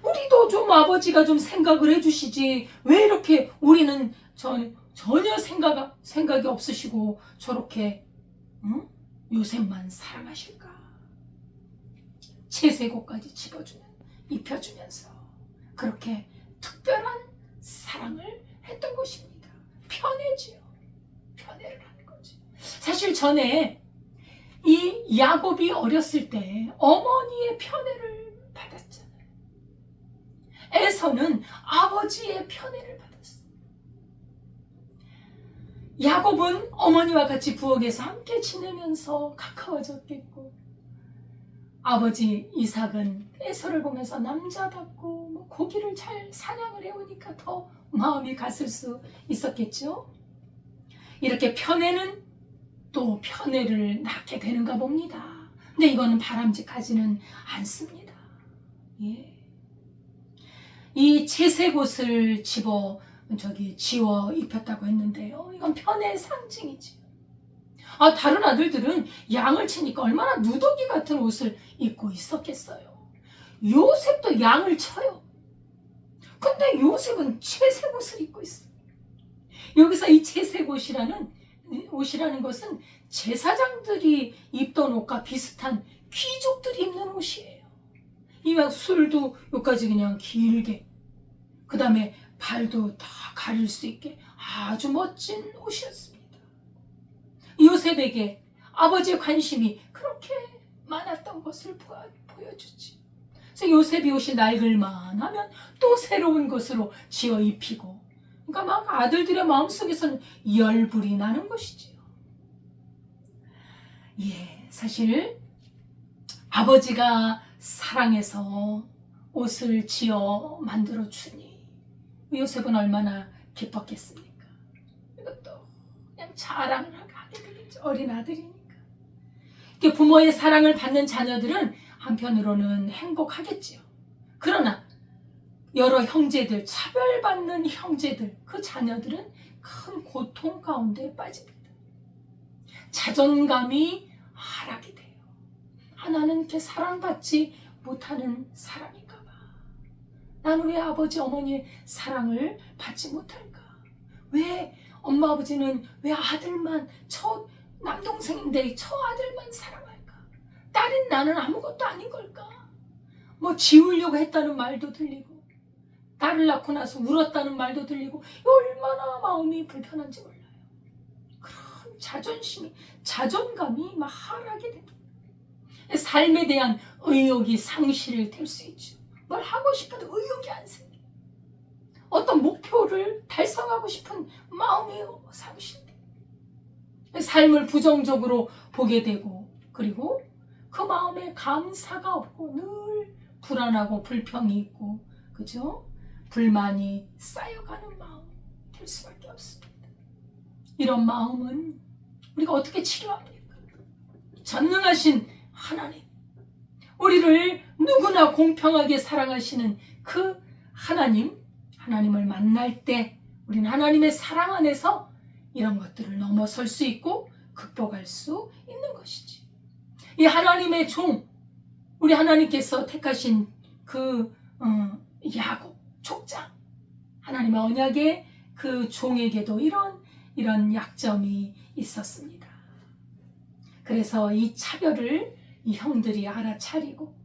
[SPEAKER 2] 우리도 좀 아버지가 좀 생각을 해주시지 왜 이렇게 우리는 전혀 생각이 없으시고 저렇게 요셉만 사랑하실까? 채색옷까지 입혀주면서 그렇게 특별한 사랑을 했던 것입니다. 편애지요. 편애를 하는 거지. 사실 전에 이 야곱이 어렸을 때 어머니의 편애를 받았잖아요. 에서는 아버지의 편애를 받았어요. 야곱은 어머니와 같이 부엌에서 함께 지내면서 가까워졌겠고, 아버지 이삭은 에서를 보면서 남자답고 고기를 잘 사냥을 해오니까 더 마음이 갔을 수 있었겠죠. 이렇게 편애는 또 편애를 낳게 되는가 봅니다. 근데 이거는 바람직하지는 않습니다. 예. 이 채색 옷을 지워 입혔다고 했는데요. 이건 편애의 상징이지. 다른 아들들은 양을 치니까 얼마나 누더기 같은 옷을 입고 있었겠어요. 요셉도 양을 쳐요. 근데 요셉은 채색 옷을 입고 있어요. 여기서 이 채색 옷이라는 것은 제사장들이 입던 옷과 비슷한 귀족들이 입는 옷이에요. 이 막 술도 여기까지 그냥 길게, 그 다음에 발도 다 가릴 수 있게 아주 멋진 옷이었습니다. 요셉에게 아버지의 관심이 그렇게 많았던 것을 보여주지. 그래서 요셉이 옷이 낡을만 하면 또 새로운 것으로 지어 입히고, 그러니까 막 아들들의 마음속에서는 열불이 나는 것이지요. 예, 사실 아버지가 사랑해서 옷을 지어 만들어 주니 요셉은 얼마나 이렇게 부모의 사랑을 받는 자녀들은 한편으로는 행복하겠지요. 그러나 여러 형제들, 차별받는 형제들, 그 자녀들은 큰 고통 가운데 빠집니다. 자존감이 하락이 돼요. 나는 이렇게 사랑받지 못하는 사람인가 봐. 나는 왜 아버지, 어머니의 사랑을 받지 못할까? 왜 엄마, 아버지는 왜 아들만, 저 남동생인데 저 아들만 사랑할까? 딸인 나는 아무것도 아닌 걸까? 뭐 지우려고 했다는 말도 들리고, 딸을 낳고 나서 울었다는 말도 들리고, 얼마나 마음이 불편한지 몰라요. 그런 자존심이, 자존감이 막 하락이 됩니다. 삶에 대한 의욕이 상실될 수 있죠. 뭘 하고 싶어도 의욕이 안 생겨. 어떤 목표를 달성하고 싶은 마음이 상실돼. 삶을 부정적으로 보게 되고, 그리고 그 마음에 감사가 없고 늘 불안하고 불평이 있고, 그죠? 불만이 쌓여가는 마음 될 수밖에 없습니다. 이런 마음은 우리가 어떻게 치료합니까? 전능하신 하나님, 우리를 누구나 공평하게 사랑하시는 그 하나님을 만날 때 우리는 하나님의 사랑 안에서 이런 것들을 넘어설 수 있고 극복할 수 있는 것이지. 이 하나님의 종, 우리 하나님께서 택하신 그 야곱 족장, 하나님의 언약의 그 종에게도 이런 약점이 있었습니다. 그래서 이 차별을 이 형들이 알아차리고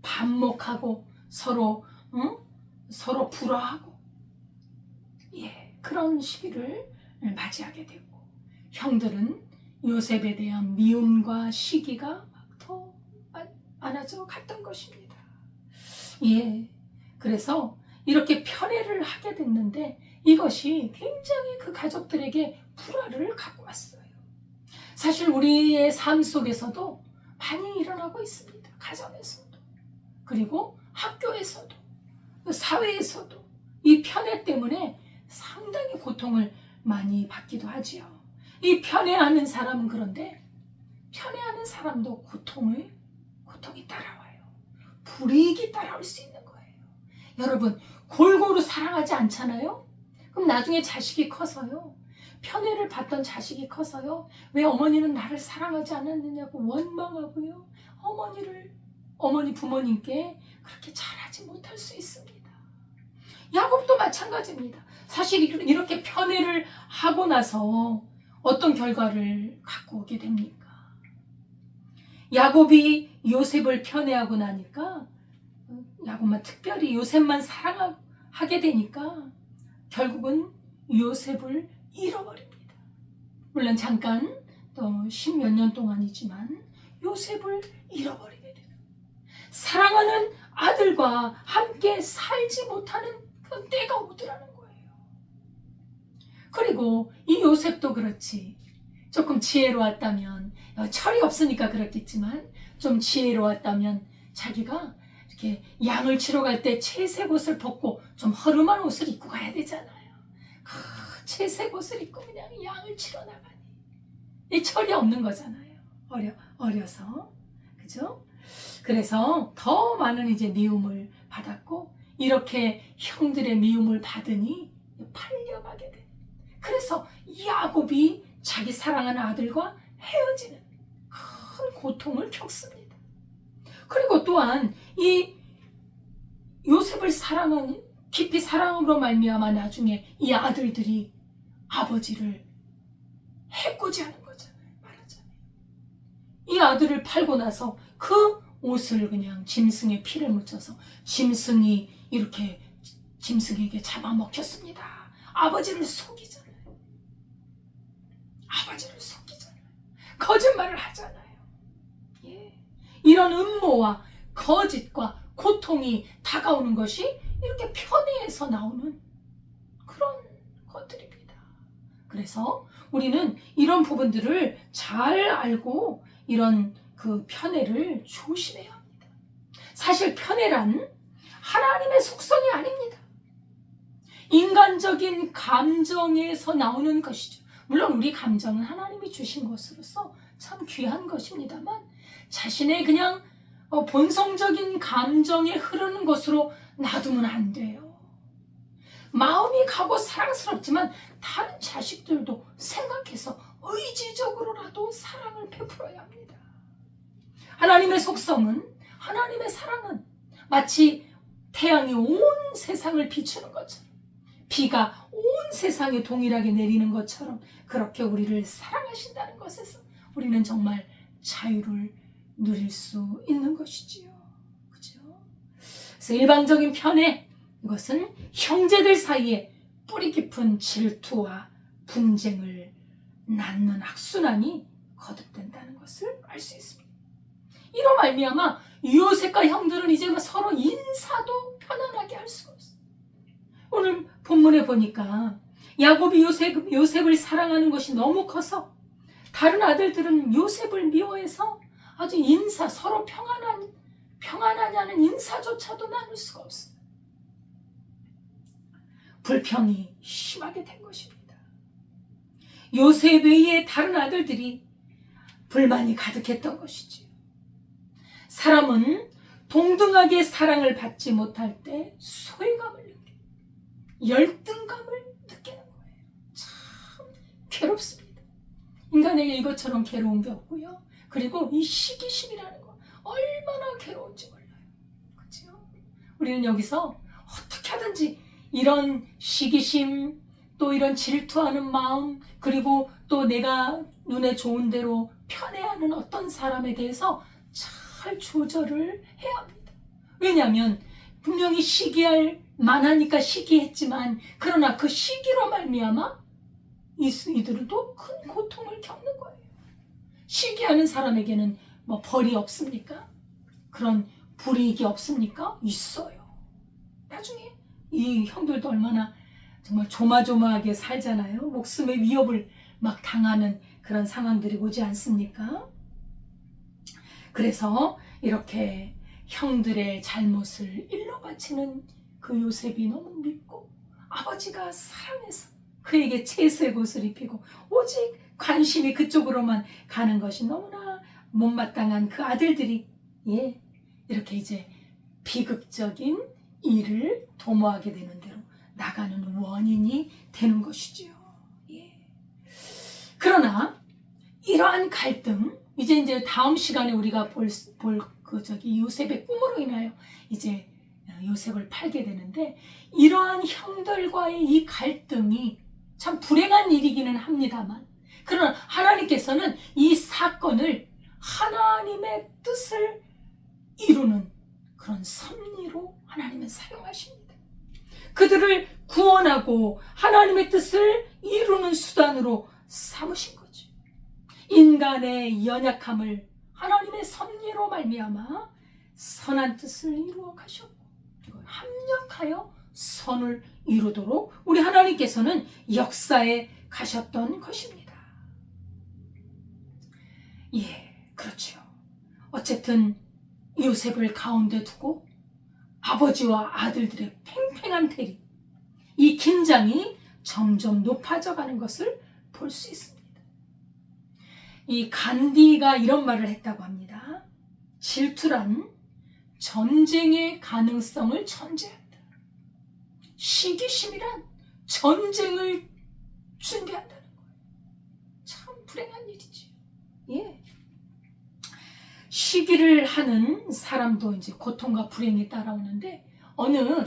[SPEAKER 2] 반목하고 서로 불화하고, 그런 시기를 맞이하게 됐고, 형들은 요셉에 대한 미움과 시기가 더 많아져 갔던 것입니다. 그래서 이렇게 편애를 하게 됐는데 이것이 굉장히 그 가족들에게 불화를 갖고 왔어요. 사실 우리의 삶 속에서도 많이 일어나고 있습니다. 가정에서도, 그리고 학교에서도, 사회에서도 이 편애 때문에 상당히 고통을 많이 받기도 하지요. 이 편애하는 사람은, 그런데 편애하는 사람도 고통이 따라와요. 불이익이 따라올 수 있는 거예요. 여러분, 골고루 사랑하지 않잖아요? 그럼 나중에 자식이 커서요, 편애를 받던 자식이 커서요, 왜 어머니는 나를 사랑하지 않았느냐고 원망하고요, 어머니 부모님께 그렇게 잘하지 못할 수 있습니다. 야곱도 마찬가지입니다. 사실 이렇게 편애를 하고 나서 어떤 결과를 갖고 오게 됩니까? 야곱이 요셉을 편애하고 나니까, 야곱만, 특별히 요셉만 사랑하게 되니까 결국은 요셉을 잃어버립니다. 물론 잠깐, 또 십몇 년 동안이지만 요셉을 잃어버리게 돼요. 사랑하는 아들과 함께 살지 못하는 그런 때가 오더라는 거예요. 그리고 이 요셉도 그렇지, 조금 지혜로웠다면, 철이 없으니까 그렇겠지만 좀 지혜로웠다면 자기가 이렇게 양을 치러 갈 때 채색 옷을 벗고 좀 허름한 옷을 입고 가야 되잖아요. 채색 옷을 입고 그냥 양을 치러 나가니, 이 철이 없는 거잖아요. 어려서, 그죠? 그래서 더 많은 이제 미움을 받았고, 이렇게 형들의 미움을 받으니 팔려가게 돼. 그래서 야곱이 자기 사랑하는 아들과 헤어지는 큰 고통을 겪습니다. 그리고 또한 이 요셉을 깊이 사랑으로 말미암아 나중에 이 아들들이 아버지를 해코지하는 거잖아요. 말하자면 이 아들을 팔고 나서 그 옷을 그냥 짐승의 피를 묻혀서 짐승에게 잡아먹혔습니다. 아버지를 속이잖아요. 거짓말을 하잖아요. 이런 음모와 거짓과 고통이 다가오는 것이 이렇게 편애에서 나오는 그런 것들입니다. 그래서 우리는 이런 부분들을 잘 알고 이런 그 편애를 조심해야 합니다. 사실 편애란 하나님의 속성이 아닙니다. 인간적인 감정에서 나오는 것이죠. 물론 우리 감정은 하나님이 주신 것으로서 참 귀한 것입니다만 자신의 그냥 본성적인 감정에 흐르는 것으로 놔두면 안 돼요. 마음이 가고 사랑스럽지만 다른 자식들도 생각해서 의지적으로라도 사랑을 베풀어야 합니다. 하나님의 속성은, 하나님의 사랑은 마치 태양이 온 세상을 비추는 것처럼, 비가 온 세상에 동일하게 내리는 것처럼 그렇게 우리를 사랑하신다는 것에서 우리는 정말 자유를 누릴 수 있는 것이지요. 그죠? 그래서 일방적인 편애, 이것은 형제들 사이에 뿌리 깊은 질투와 분쟁을 낳는 악순환이 거듭된다는 것을 알 수 있습니다. 이로 말미암아 요셉과 형들은 이제 서로 인사도 편안하게 할 수가 없어요. 오늘 본문에 보니까 야곱이 요셉을 사랑하는 것이 너무 커서 다른 아들들은 요셉을 미워해서 아주 서로 평안하냐는 인사조차도 나눌 수가 없어요. 불평이 심하게 된 것입니다. 요셉 외에 다른 아들들이 불만이 가득했던 것이지요. 사람은 동등하게 사랑을 받지 못할 때 소외감을 느끼고 열등감을 느끼는 거예요. 참 괴롭습니다. 인간에게 이것처럼 괴로운 게 없고요. 그리고 이 시기심이라는 거 얼마나 괴로운지 몰라요. 그렇죠? 우리는 여기서 어떻게 하든지 이런 시기심, 또 이런 질투하는 마음, 그리고 또 내가 눈에 좋은 대로 편애하는 어떤 사람에 대해서 잘 조절을 해야 합니다. 왜냐하면 분명히 시기할 만하니까 시기했지만 그러나 그 시기로 말미암아 이들도 큰 고통을 겪는 거예요. 시기하는 사람에게는 뭐 벌이 없습니까? 그런 불이익이 없습니까? 있어요. 나중에 이 형들도 얼마나 정말 조마조마하게 살잖아요. 목숨의 위협을 막 당하는 그런 상황들이 오지 않습니까? 그래서 이렇게 형들의 잘못을 일러 바치는 그 요셉이 너무 밉고 아버지가 사랑해서 그에게 채수의 옷을 입히고 오직 관심이 그쪽으로만 가는 것이 너무나 못마땅한 그 아들들이 이렇게 이제 비극적인 일을 도모하게 되는 대로 나가는 원인이 되는 것이지요. 그러나 이러한 갈등, 이제 다음 시간에 우리가 볼 요셉의 꿈으로 인하여 이제 요셉을 팔게 되는데, 이러한 형들과의 이 갈등이 참 불행한 일이기는 합니다만, 그러나 하나님께서는 이 사건을 하나님의 뜻을 이루는 그런 섭리로 하나님은 사용하십니다. 그들을 구원하고 하나님의 뜻을 이루는 수단으로 삼으신 거죠. 인간의 연약함을 하나님의 섭리로 말미암아 선한 뜻을 이루어 가셨고, 그리고 합력하여 선을 이루도록 우리 하나님께서는 역사에 가셨던 것입니다. 그렇죠. 어쨌든 요셉을 가운데 두고 아버지와 아들들의 팽팽한 대립, 이 긴장이 점점 높아져 가는 것을 볼 수 있습니다. 이 간디가 이런 말을 했다고 합니다. 질투란 전쟁의 가능성을 전제한다. 시기심이란 전쟁을 준비한다는 거예요. 참 불행한 일이지. 시기를 하는 사람도 이제 고통과 불행이 따라오는데, 어느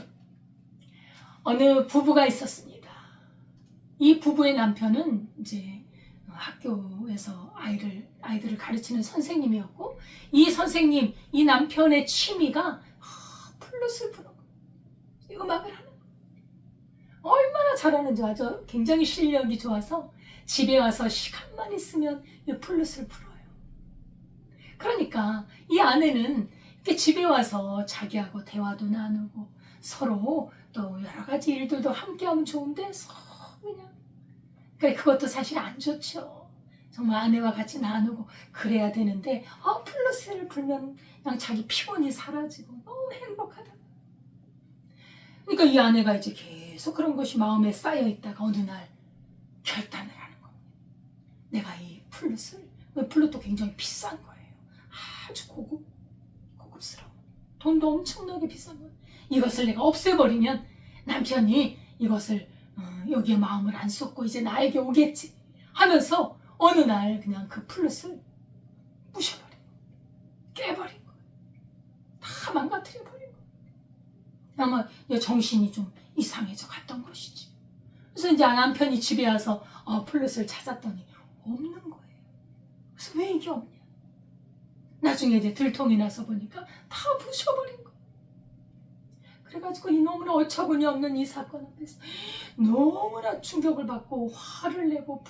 [SPEAKER 2] 부부가 있었습니다. 이 부부의 남편은 이제 학교에서 아이들을 가르치는 선생님이었고, 이 남편의 취미가 플룻을 부는 거예요. 음악을 하는 거예요. 얼마나 잘하는지 아주 굉장히 실력이 좋아서 집에 와서 시간만 있으면 이 플룻을 불어요. 그러니까 이 아내는 이렇게 집에 와서 자기하고 대화도 나누고 서로 또 여러 가지 일들도 함께하면 좋은데 그냥, 그러니까 그것도 사실 안 좋죠. 정말 아내와 같이 나누고 그래야 되는데 플러스를 불면 그냥 자기 피곤이 사라지고 너무 행복하다. 그러니까 이 아내가 이제 계속 그런 것이 마음에 쌓여 있다가 어느 날 결단을 하는 겁니다. 내가 이 플룻을 플룻도 굉장히 비싼 거예요. 아주 고급스러워. 돈도 엄청나게 비싼 거예요. 이것을 내가 없애버리면 남편이 이것을 여기에 마음을 안 쏟고 이제 나에게 오겠지 하면서 어느 날 그냥 그 플룻을 부셔버린 거예요. 깨버린 거예요. 다 망가뜨려버린 거예요. 아마 정신이 좀 이상해져 갔던 것이지. 그래서 이제 남편이 집에 와서 플룻을 찾았더니 없는 거예요. 그래서 왜 이게 없냐? 나중에 이제 들통이 나서 보니까 다 부셔버린 거예요. 그래가지고 이 너무나 어처구니 없는 이 사건 앞에서 너무나 충격을 받고 화를 내고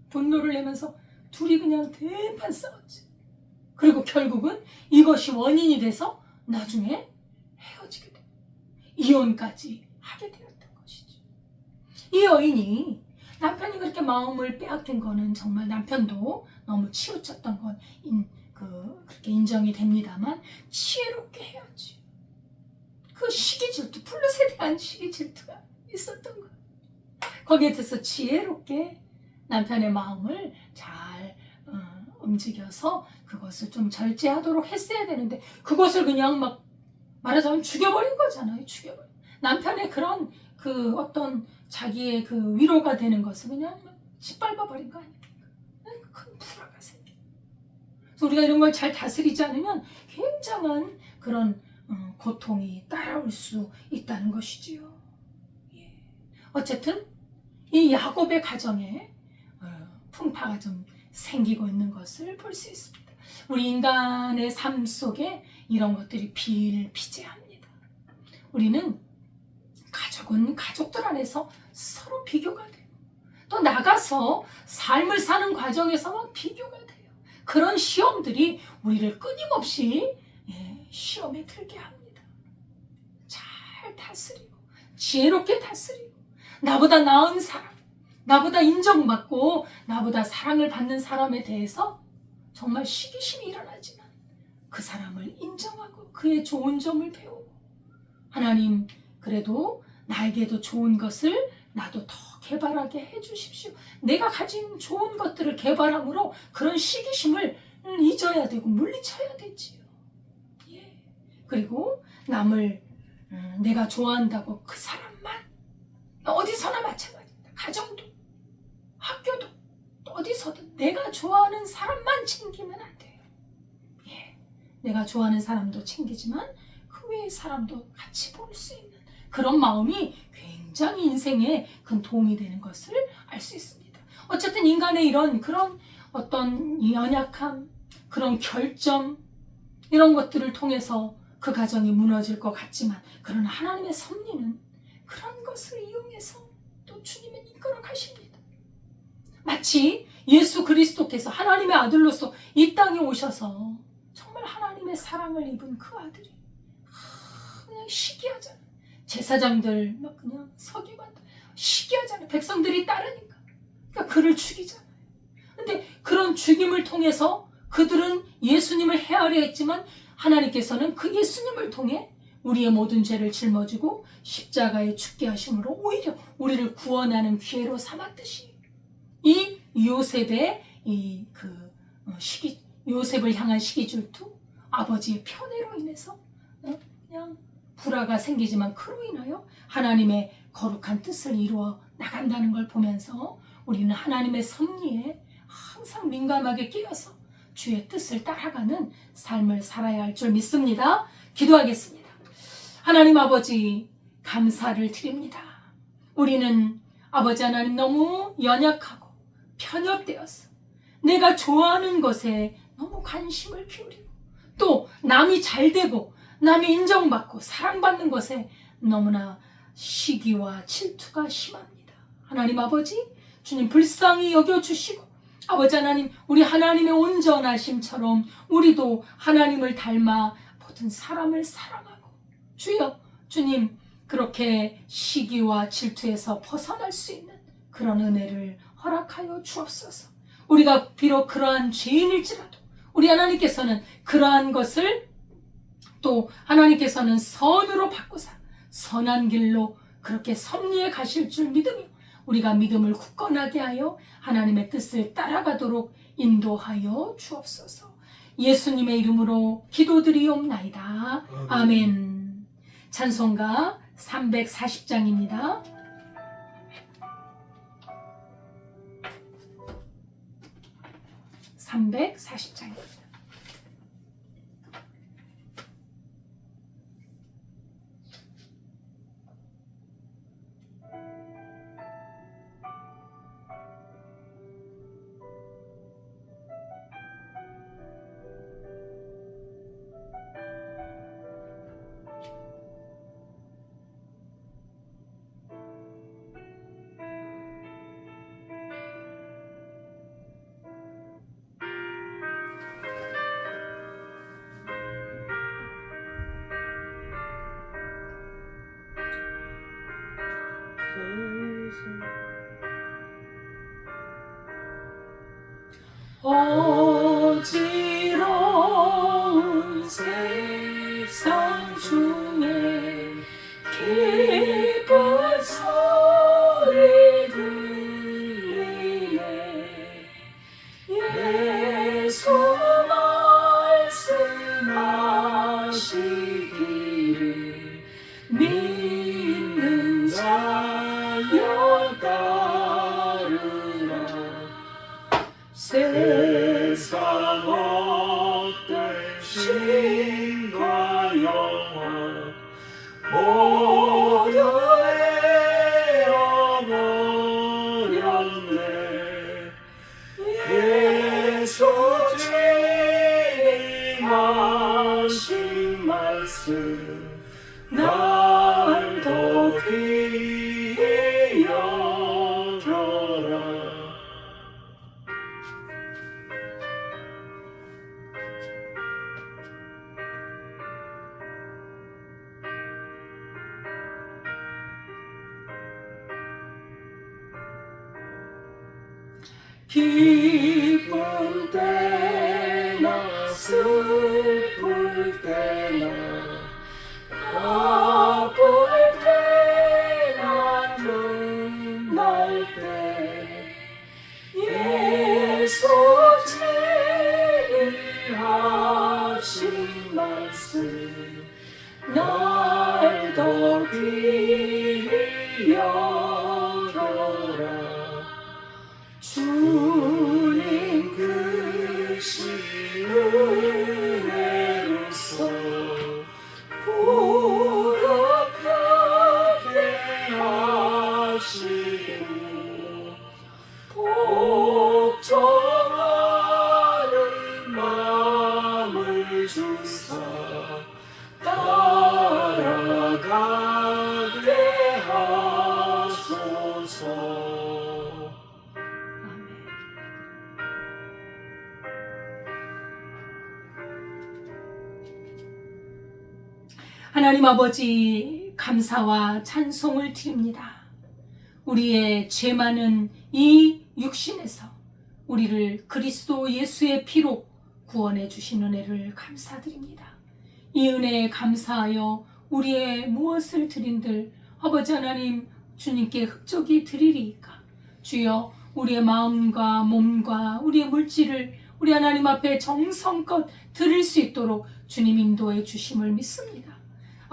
[SPEAKER 2] 분노를 내면서 둘이 그냥 대판 싸웠지. 그리고 결국은 이것이 원인이 돼서 나중에 헤어지게 돼. 이혼까지 하게 되었던 것이죠. 이 여인이 남편이 그렇게 마음을 빼앗긴 거는 정말 남편도 너무 치우쳤던 건 그렇게 인정이 됩니다만 지혜롭게 해야지. 그 시기 질투, 플룻에 대한 시기 질투가 있었던 거예요. 거기에 대해서 지혜롭게 남편의 마음을 잘 움직여서 그것을 좀 절제하도록 했어야 되는데 그것을 그냥 막 말하자면 죽여버린 거잖아요. 죽여버린. 남편의 그런 어떤 자기의 위로가 되는 것을 그냥 짓밟아버린 거 아닙니까? 큰 불화가 생겨. 그래서 우리가 이런 걸 잘 다스리지 않으면 굉장한 그런 고통이 따라올 수 있다는 것이지요. 예. 어쨌든 이 야곱의 가정에 풍파가 좀 생기고 있는 것을 볼 수 있습니다. 우리 인간의 삶 속에 이런 것들이 비일비재합니다. 우리는 가족은 가족들 안에서 서로 비교가 돼요. 또 나가서 삶을 사는 과정에서 막 비교가 돼요. 그런 시험들이 우리를 끊임없이 시험에 들게 합니다. 잘 다스리고 지혜롭게 다스리고 나보다 나은 사람, 나보다 인정받고 나보다 사랑을 받는 사람에 대해서 정말 시기심이 일어나지만 그 사람을 인정하고 그의 좋은 점을 배우고 하나님 그래도 나에게도 좋은 것을 나도 더 개발하게 해주십시오. 내가 가진 좋은 것들을 개발함으로 그런 시기심을 잊어야 되고 물리쳐야 되지요. 그리고 남을 내가 좋아한다고 그 사람만 어디서나 마찬가지입니다. 가정도 학교도 어디서든 내가 좋아하는 사람만 챙기면 안 돼요. 내가 좋아하는 사람도 챙기지만 그 외의 사람도 같이 볼 수 있는 그런 마음이 굉장히 인생에 큰 도움이 되는 것을 알 수 있습니다. 어쨌든 인간의 그런 어떤 연약함, 그런 결점 이런 것들을 통해서 그 가정이 무너질 것 같지만 그러나 하나님의 섭리는 그런 것을 이용해서 또 주님은 이끌어 가십니다. 마치 예수 그리스도께서 하나님의 아들로서 이 땅에 오셔서 정말 하나님의 사랑을 입은 그 아들이 그냥 시기하잖아요. 제사장들 막 그냥 서기관 시기하잖아요. 백성들이 따르니까. 그러니까 그를 죽이잖아요. 근데 그런 죽임을 통해서 그들은 예수님을 헤아려 했지만 하나님께서는 그 예수님을 통해 우리의 모든 죄를 짊어지고 십자가에 죽게 하심으로 오히려 우리를 구원하는 기회로 삼았듯이 이 요셉의 요셉을 향한 시기질투, 아버지의 편애로 인해서 그냥 불화가 생기지만 그로 인하여 하나님의 거룩한 뜻을 이루어 나간다는 걸 보면서 우리는 하나님의 섭리에 항상 민감하게 끼어서 주의 뜻을 따라가는 삶을 살아야 할 줄 믿습니다. 기도하겠습니다. 하나님 아버지 감사를 드립니다. 우리는 아버지 하나님 너무 연약하고 편협되었어. 내가 좋아하는 것에 너무 관심을 기울이고 또 남이 잘되고 남이 인정받고 사랑받는 것에 너무나 시기와 질투가 심합니다. 하나님 아버지 주님 불쌍히 여겨주시고 아버지 하나님 우리 하나님의 온전하심처럼 우리도 하나님을 닮아 모든 사람을 사랑하고 주여 주님 그렇게 시기와 질투에서 벗어날 수 있는 그런 은혜를 허락하여 주옵소서. 우리가 비록 그러한 죄인일지라도 우리 하나님께서는 그러한 것을 또 하나님께서는 선으로 바꾸사 선한 길로 그렇게 섭리에 가실 줄 믿으며 우리가 믿음을 굳건하게 하여 하나님의 뜻을 따라가도록 인도하여 주옵소서. 예수님의 이름으로 기도드리옵나이다. 아멘. 찬송가 340장입니다. (340장입니다) 어지러운 세상 중에 기쁜 소리 들리네. 예수 말씀하시기를 믿는 자여 따르라.
[SPEAKER 3] 세상 어떤 신과 영화 모두 잃어버렸네. 예수 주님 하신 말씀 날 더 귀히 여겨라. 기쁜 때나 슬플 때나 아플 때나 눈날 때 예수 제일하신 말씀 날 더 귀히 여겨라. 주님 크신 은혜로서 부럽게 하시고 복종하는 마음을 주사 따라가게 하소서.
[SPEAKER 2] 하나님 아버지, 감사와 찬송을 드립니다. 우리의 죄 많은 이 육신에서 우리를 그리스도 예수의 피로 구원해 주신 은혜를 감사드립니다. 이 은혜에 감사하여 우리의 무엇을 드린들 아버지 하나님 주님께 흡족히 드리리이까. 주여, 우리의 마음과 몸과 우리의 물질을 우리 하나님 앞에 정성껏 드릴 수 있도록 주님 인도해 주심을 믿습니다.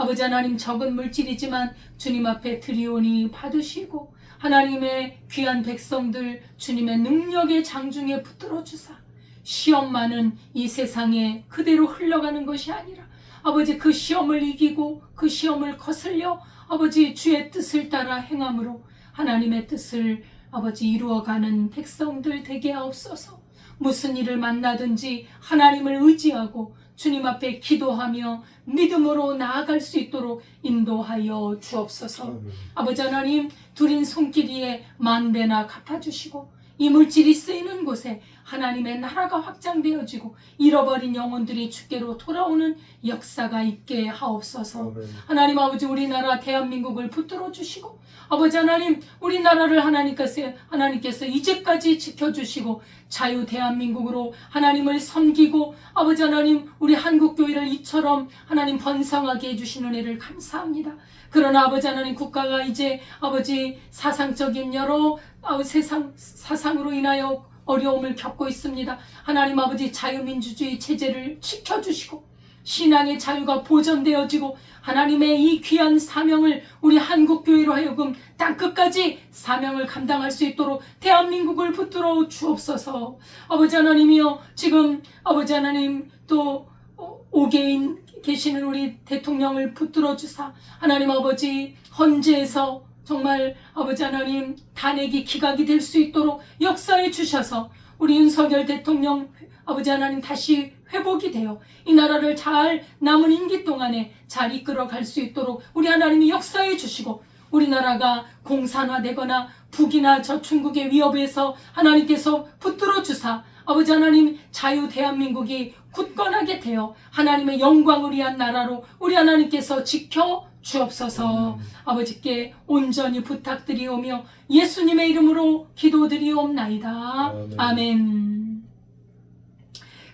[SPEAKER 2] 아버지 하나님, 적은 물질이지만 주님 앞에 드리오니 받으시고 하나님의 귀한 백성들 주님의 능력의 장중에 붙들어 주사 시험 많은 이 세상에 그대로 흘러가는 것이 아니라 아버지 그 시험을 이기고 그 시험을 거슬려 아버지 주의 뜻을 따라 행함으로 하나님의 뜻을 아버지 이루어가는 백성들 되게 하옵소서. 무슨 일을 만나든지 하나님을 의지하고 주님 앞에 기도하며 믿음으로 나아갈 수 있도록 인도하여 주옵소서. 아버지 하나님, 두린 손길이에 만배나 갚아주시고 이 물질이 쓰이는 곳에 하나님의 나라가 확장되어지고 잃어버린 영혼들이 주께로 돌아오는 역사가 있게 하옵소서. 하나님 아버지, 우리나라 대한민국을 붙들어 주시고 아버지 하나님, 우리나라를 하나님께서 이제까지 지켜주시고 자유 대한민국으로 하나님을 섬기고 아버지 하나님, 우리 한국교회를 이처럼 하나님 번성하게 해주신 은혜를 감사합니다. 그러나 아버지 하나님, 국가가 이제 아버지 사상적인 여러 세상 사상으로 인하여 어려움을 겪고 있습니다. 하나님 아버지 자유민주주의 체제를 지켜주시고 신앙의 자유가 보존되어지고 하나님의 이 귀한 사명을 우리 한국교회로 하여금 땅끝까지 사명을 감당할 수 있도록 대한민국을 붙들어 주옵소서. 아버지 하나님이여, 지금 아버지 하나님 또 5개인 계시는 우리 대통령을 붙들어 주사 하나님 아버지 헌재에서 정말 아버지 하나님 탄핵이 기각이 될 수 있도록 역사해 주셔서 우리 윤석열 대통령 아버지 하나님 다시 회복이 되어 이 나라를 잘 남은 임기 동안에 잘 이끌어 갈 수 있도록 우리 하나님이 역사해 주시고 우리나라가 공산화되거나 북이나 저 중국의 위협에서 하나님께서 붙들어 주사 아버지 하나님 자유 대한민국이 굳건하게 되어 하나님의 영광을 위한 나라로 우리 하나님께서 지켜 주옵소서. 아버지께 온전히 부탁드리오며 예수님의 이름으로 기도드리옵나이다. 아멘.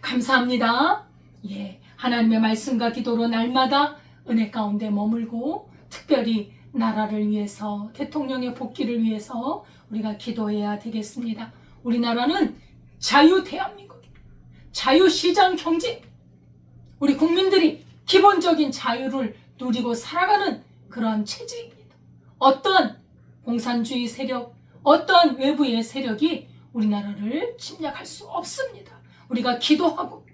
[SPEAKER 2] 감사합니다. 예, 하나님의 말씀과 기도로 날마다 은혜 가운데 머물고 특별히 나라를 위해서 대통령의 복귀를 위해서 우리가 기도해야 되겠습니다. 우리나라는 자유 대한민국입니다. 자유시장 경제, 우리 국민들이 기본적인 자유를 누리고 살아가는 그런 체제입니다. 어떤 공산주의 세력, 어떤 외부의 세력이 우리나라를 침략할 수 없습니다. 우리가 기도하고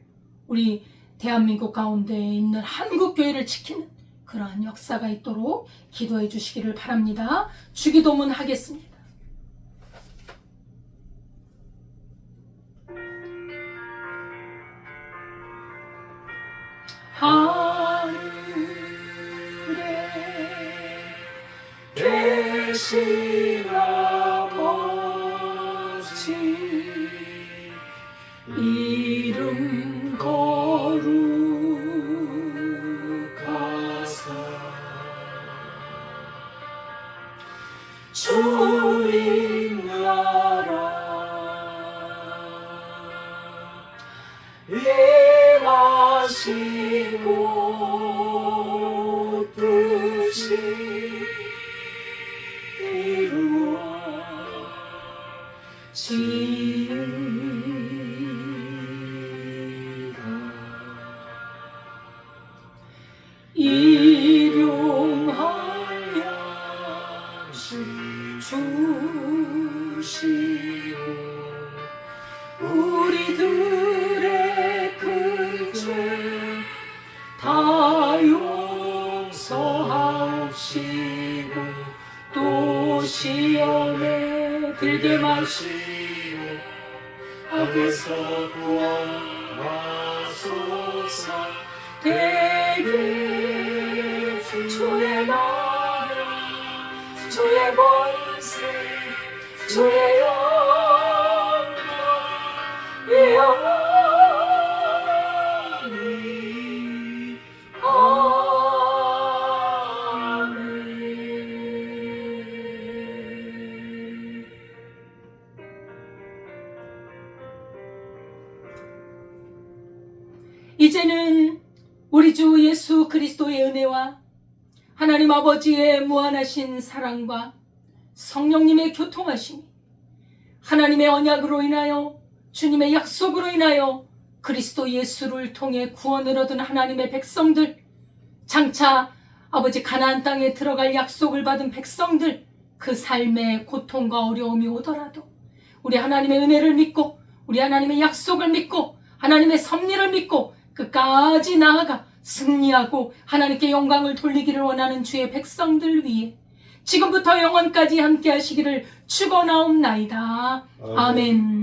[SPEAKER 2] 우리 대한민국 가운데 있는 한국교회를 지키는 그러한 역사가 있도록 기도해 주시기를 바랍니다. 주기도문 하겠습니다. 하늘에
[SPEAKER 3] 계신 아버지
[SPEAKER 2] 이름
[SPEAKER 3] 거룩하사 주님 나라 임하시고 뜻이 이루어지이다. 일용할 양식 주시오. 우리들의 큰 죄 다 용서하옵시고 또 시험에 들게 마시오. 악에서 구원하소서.
[SPEAKER 2] 대개 주의 나라 주의 권세 주의 영원히 아멘. 이제는 우리 주 예수 그리스도의 은혜와 하나님 아버지의 무한하신 사랑과 성령님의 교통하심이 하나님의 언약으로 인하여 주님의 약속으로 인하여 그리스도 예수를 통해 구원을 얻은 하나님의 백성들, 장차 아버지 가나안 땅에 들어갈 약속을 받은 백성들, 그 삶의 고통과 어려움이 오더라도 우리 하나님의 은혜를 믿고 우리 하나님의 약속을 믿고 하나님의 섭리를 믿고 끝까지 나아가 승리하고 하나님께 영광을 돌리기를 원하는 주의 백성들 위해 지금부터 영원까지 함께 하시기를 축원하옵나이다. 아멘.